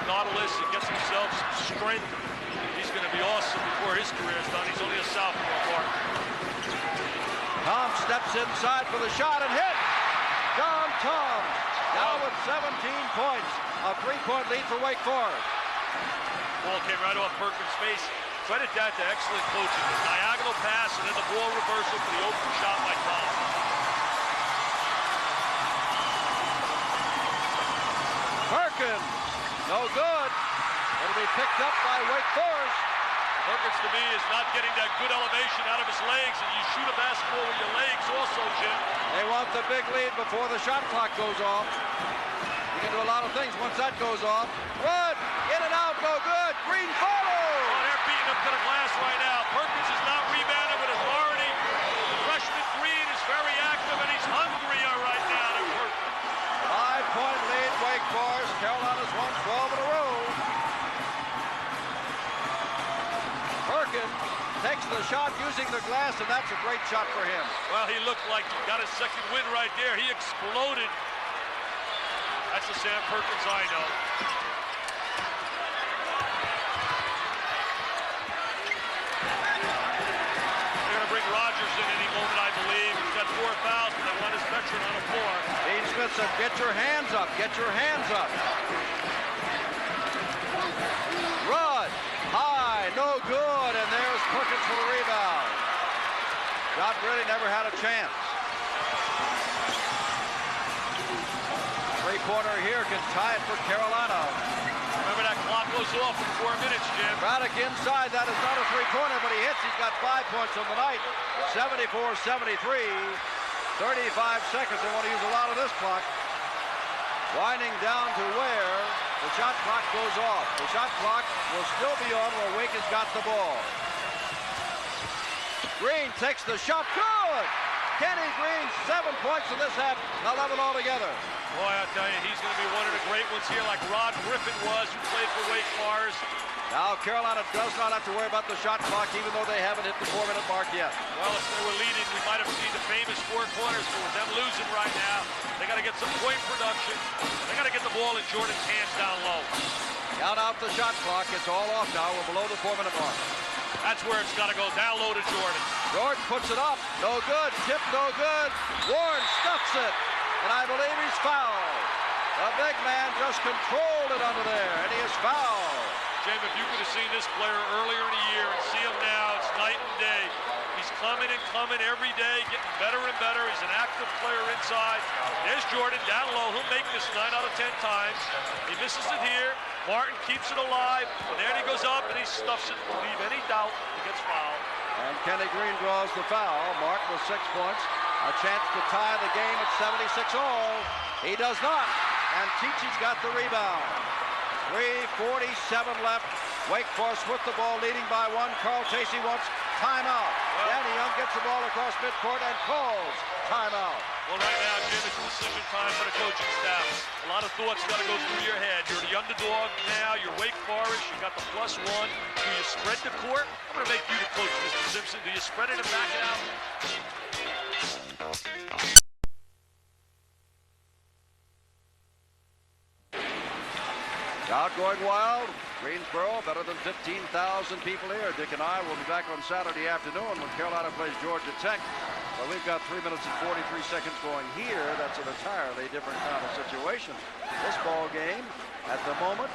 Nautilus and gets himself some strength, he's going to be awesome before his career is done. He's only a sophomore, Martin. Tom steps inside for the shot and hit. John Tom now with 17 points. A three-point lead for Wake Forest. Ball came right off Perkins' face. Credit that to excellent coaching. The diagonal pass and then the ball reversal for the open shot by Tom. Perkins, no good. It'll be picked up by Wake Forest. Perkins, to me, is not getting that good elevation out of his legs, and you shoot a basketball with your legs also, Jim. They want the big lead before the shot clock goes off. You can do a lot of things once that goes off. Run, in and out, no good. Green follows. Oh, they're beating him to the glass right now. Perkins is not rebounding with authority. The freshman Green is very active, and he's hungry right now to work. 5-point lead, Wake Forest. Carolina's won 12 in a row. Perkins takes the shot using the glass, and that's a great shot for him. Well, he looked like he got his second win right there. He exploded. That's the Sam Perkins I know. They're going to bring Rogers in any moment, I believe. He's got 4 fouls, but they want his veteran on the floor. Dean Smith said, get your hands up, get your hands up. Rudd, high, no good, and there's Perkins for the rebound. John really never had a chance. Three-pointer here can tie it for Carolina. Remember that clock goes off in 4 minutes, Jim. Braddock inside, that is not a three-pointer, but he hits. He's got 5 points on the night. 74-73, 35 seconds. They want to use a lot of this clock. Winding down to where the shot clock goes off. The shot clock will still be on where Wake has got the ball. Green takes the shot, good! Kenny Green, 7 points in this half, 11 altogether. Boy, I tell you, he's going to be one of the great ones here, like Rod Griffin was, who played for Wake Forest. Now Carolina does not have to worry about the shot clock, even though they haven't hit the 4-minute mark yet. Well, if they were leading, we might have seen the famous 4 corners, but with them losing right now, they got to get some point production. They got to get the ball in Jordan's hands down low. Count out the shot clock. It's all off now. We're below the 4-minute mark. That's where it's got to go, down low to Jordan. Jordan puts it up. No good. Tip, no good. Warren stuffs it. And I believe he's fouled. The big man just controlled it under there, and he is fouled. Jim, if you could have seen this player earlier in the year and see him now, it's night and day. He's coming and coming every day, getting better and better. He's an active player inside. There's Jordan down low. He'll make this 9 out of 10 times. He misses it here. Martin keeps it alive. And then he goes up and he stuffs it. Don't leave any doubt. He gets fouled. And Kenny Green draws the foul. Martin with 6 points. A chance to tie the game at 76 all. He does not. And Teachy's got the rebound. 3:47 left. Wake Forest with the ball, leading by 1. Carl Tacey wants timeout. Danny Young gets the ball across midcourt and calls timeout. Well, right now, Jim, it's decision time for the coaching staff. A lot of thoughts got to go through your head. You're the underdog now. You're Wake Forest. You got the +1. Do you spread the court? I'm going to make you the coach, Mr. Simpson. Do you spread it and back it out? Crowd going wild. Greensboro, better than 15,000 people here. Dick and I will be back on Saturday afternoon when Carolina plays Georgia Tech. Well, we've got 3 minutes and 43 seconds going here. That's an entirely different kind of situation. This ball game, at the moment,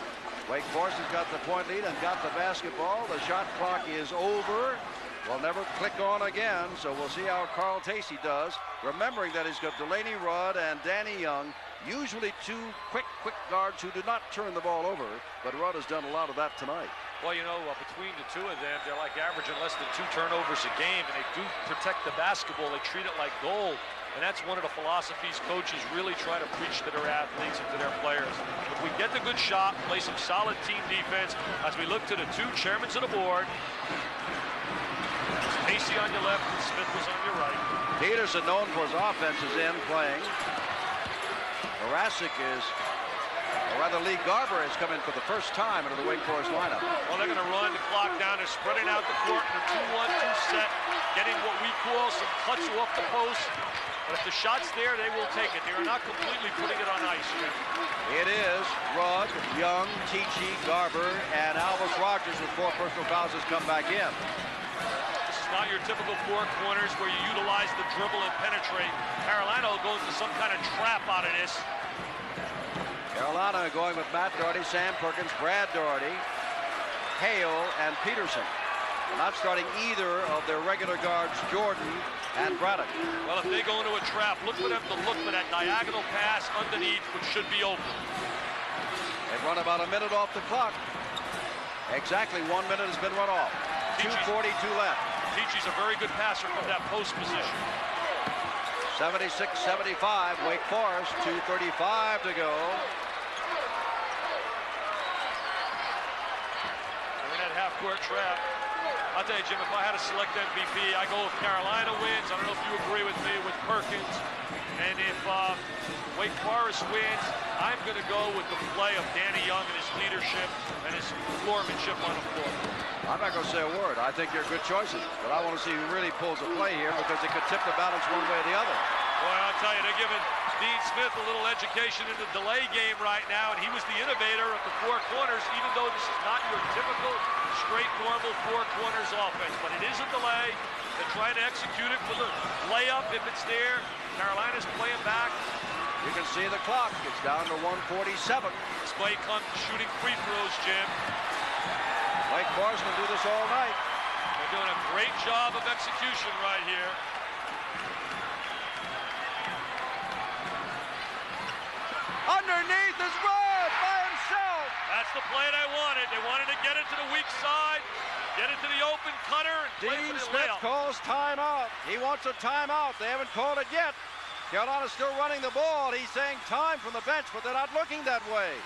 Wake Forest has got the point lead and got the basketball. The shot clock is over. Will never click on again, so we'll see how Carl Tacey does. Remembering that he's got Delaney Rudd and Danny Young Usually two quick guards who do not turn the ball over, but Rudd has done a lot of that tonight. Well, you know, between the two of them, they're like averaging less than 2 turnovers a game, and they do protect the basketball. They treat it like gold, and that's one of the philosophies coaches really try to preach to their athletes and to their players. If we get the good shot, play some solid team defense, as we look to the 2 chairmen of the board. Casey on your left and Smith was on your right. Peterson, known for his offense, is in playing. Horacek is, or rather Lee Garber has come in for the first time into the Wake Forest lineup. Well, they're going to run the clock down. They're spreading out the court in a 2-1-2 set, getting what we call some cuts off the post. But if the shot's there, they will take it. They are not completely putting it on ice. It is Rudd, Young, Tichy, Garber, and Alvis Rogers with 4 personal fouls has come back in. This is not your typical 4 corners where you utilize the dribble and penetrate. Carolina will go into some kind of trap out of this. Carolina going with Matt Doherty, Sam Perkins, Brad Doherty, Hale, and Peterson. They're not starting either of their regular guards, Jordan and Braddock. Well, if they go into a trap, look for them to look for that diagonal pass underneath, which should be open. They've run about a minute off the clock. Exactly 1 minute has been run off. 2:42 left. Tichy's a very good passer from that post position. 76-75, Wake Forest, 2:35 to go. They're in that half-court trap. I'll tell you, Jim, if I had to select MVP, I go if Carolina wins. I don't know if you agree with me with Perkins. And if Wake Forest wins, I'm going to go with the play of Danny Young and his leadership and his floormanship on the floor. I'm not going to say a word. I think they're good choices. But I want to see who really pulls a play here because it could tip the balance one way or the other. Boy, I'll tell you, they're giving Dean Smith a little education in the delay game right now, and he was the innovator of the 4 corners, even though this is not your typical straight normal 4 corners offense. But it is a delay. They're trying to execute it for the layup if it's there. Carolina's playing back. You can see the clock. It's down to 1:47. This might come shooting free throws, Jim. Wake Forest can do this all night. They're doing a great job of execution right here. Underneath is Rudd by himself. That's the play they wanted. They wanted to get it to the weak side, get it to the open cutter, and play Dean for the Smith layup. calls timeout. He wants a timeout. They haven't called it yet. Carolina's still running the ball. He's saying time from the bench, but they're not looking that way.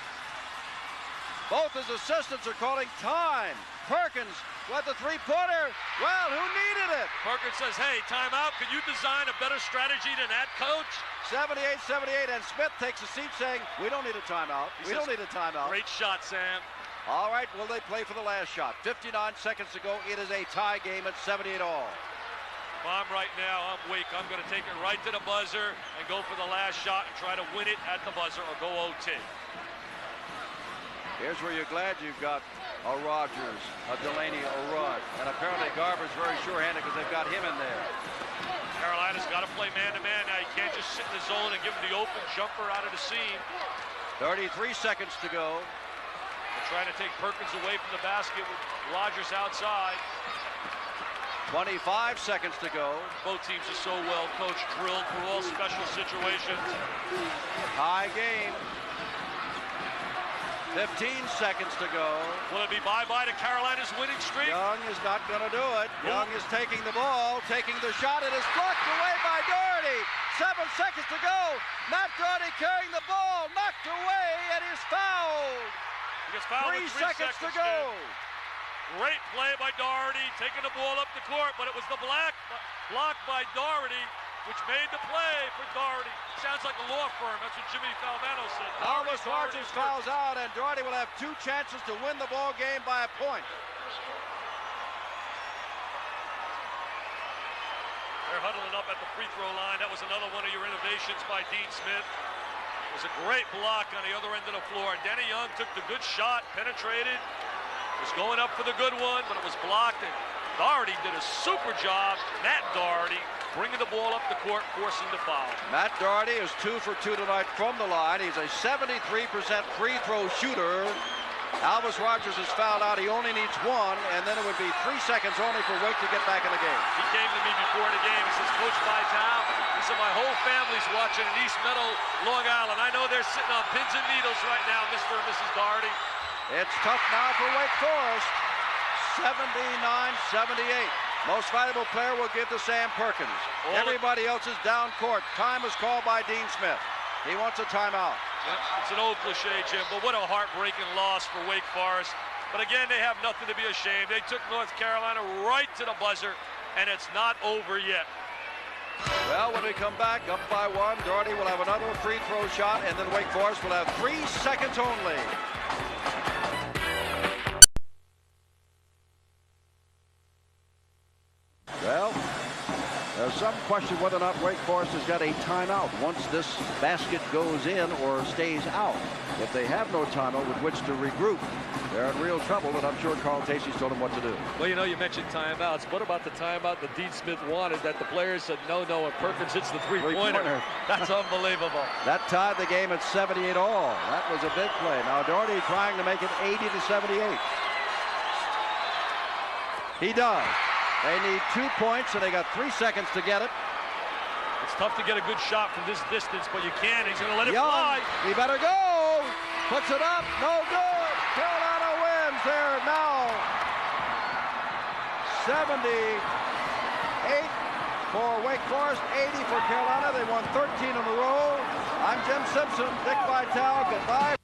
Both his assistants are calling time. Perkins with the 3-pointer. Well, who needed it? Perkins says, hey, timeout. Could you design a better strategy than that, coach? 78-78, and Smith takes a seat saying, we don't need a timeout. We don't need a timeout. Great shot, Sam. All right, will they play for the last shot? 59 seconds to go. It is a tie game at 78 all. If I'm right now, I'm Wake. I'm going to take it right to the buzzer and go for the last shot and try to win it at the buzzer or go OT. Here's where you're glad you've got a Rogers, a Delaney, a Rudd, and apparently Garber's very sure-handed because they've got him in there. Carolina's got to play man-to-man now. You can't just sit in the zone and give him the open jumper out of the seam. 33 seconds to go. They're trying to take Perkins away from the basket with Rogers outside. 25 seconds to go. Both teams are so well coached, drilled for all special situations. High game. 15 seconds to go. Will it be bye-bye to Carolina's winning streak? Young is not going to do it. Young is taking the ball, taking the shot. It is blocked away by Doherty. 7 seconds to go. Matt Doherty carrying the ball, knocked away, and is fouled. He gets fouled 3 with seconds to go. Great play by Doherty, taking the ball up the court, but it was the block by Doherty, which made the play for Doherty. Sounds like a law firm. That's what Jimmy Falvano said. Alvis Rogers fouls out, and Doherty will have 2 chances to win the ball game by a point. They're huddling up at the free throw line. That was another one of your innovations by Dean Smith. It was a great block on the other end of the floor. Danny Young took the good shot, penetrated, was going up for the good one, but it was blocked, and Doherty did a super job. Matt Doherty bringing the ball up the court, forcing the foul. Matt Doherty is 2 for 2 tonight from the line. He's a 73% free throw shooter. Alvis Rogers is fouled out. He only needs one, and then it would be 3 seconds only for Wake to get back in the game. He came to me before the game. He says, Coach Vitale, he said, my whole family's watching in East Meadow, Long Island. I know they're sitting on pins and needles right now, Mr. and Mrs. Doherty. It's tough now for Wake Forest. 79-78. Most valuable player will give to Sam Perkins. Everybody else is down court. Time is called by Dean Smith. He wants a timeout. It's an old cliche, Jim, but what a heartbreaking loss for Wake Forest. But again, they have nothing to be ashamed. They took North Carolina right to the buzzer, and it's not over yet. Well, when we come back up by one, Doherty will have another free throw shot, and then Wake Forest will have 3 seconds only. Well, there's some question whether or not Wake Forest has got a timeout once this basket goes in or stays out. If they have no timeout with which to regroup, they're in real trouble, and I'm sure Carl Tacey's told them what to do. Well, you know, you mentioned timeouts. What about the timeout that Dean Smith wanted that the players said no, and Perkins hits the three-pointer? That's unbelievable. That tied the game at 78 all. That was a big play. Now Doherty trying to make it 80-78. He does. They need 2 points, and they got 3 seconds to get it. It's tough to get a good shot from this distance, but you can. He's going to let it fly. He better go. Puts it up. No good. Carolina wins there now. 78 for Wake Forest, 80 for Carolina. They won 13 in a row. I'm Jim Simpson. Dick Vitale. Goodbye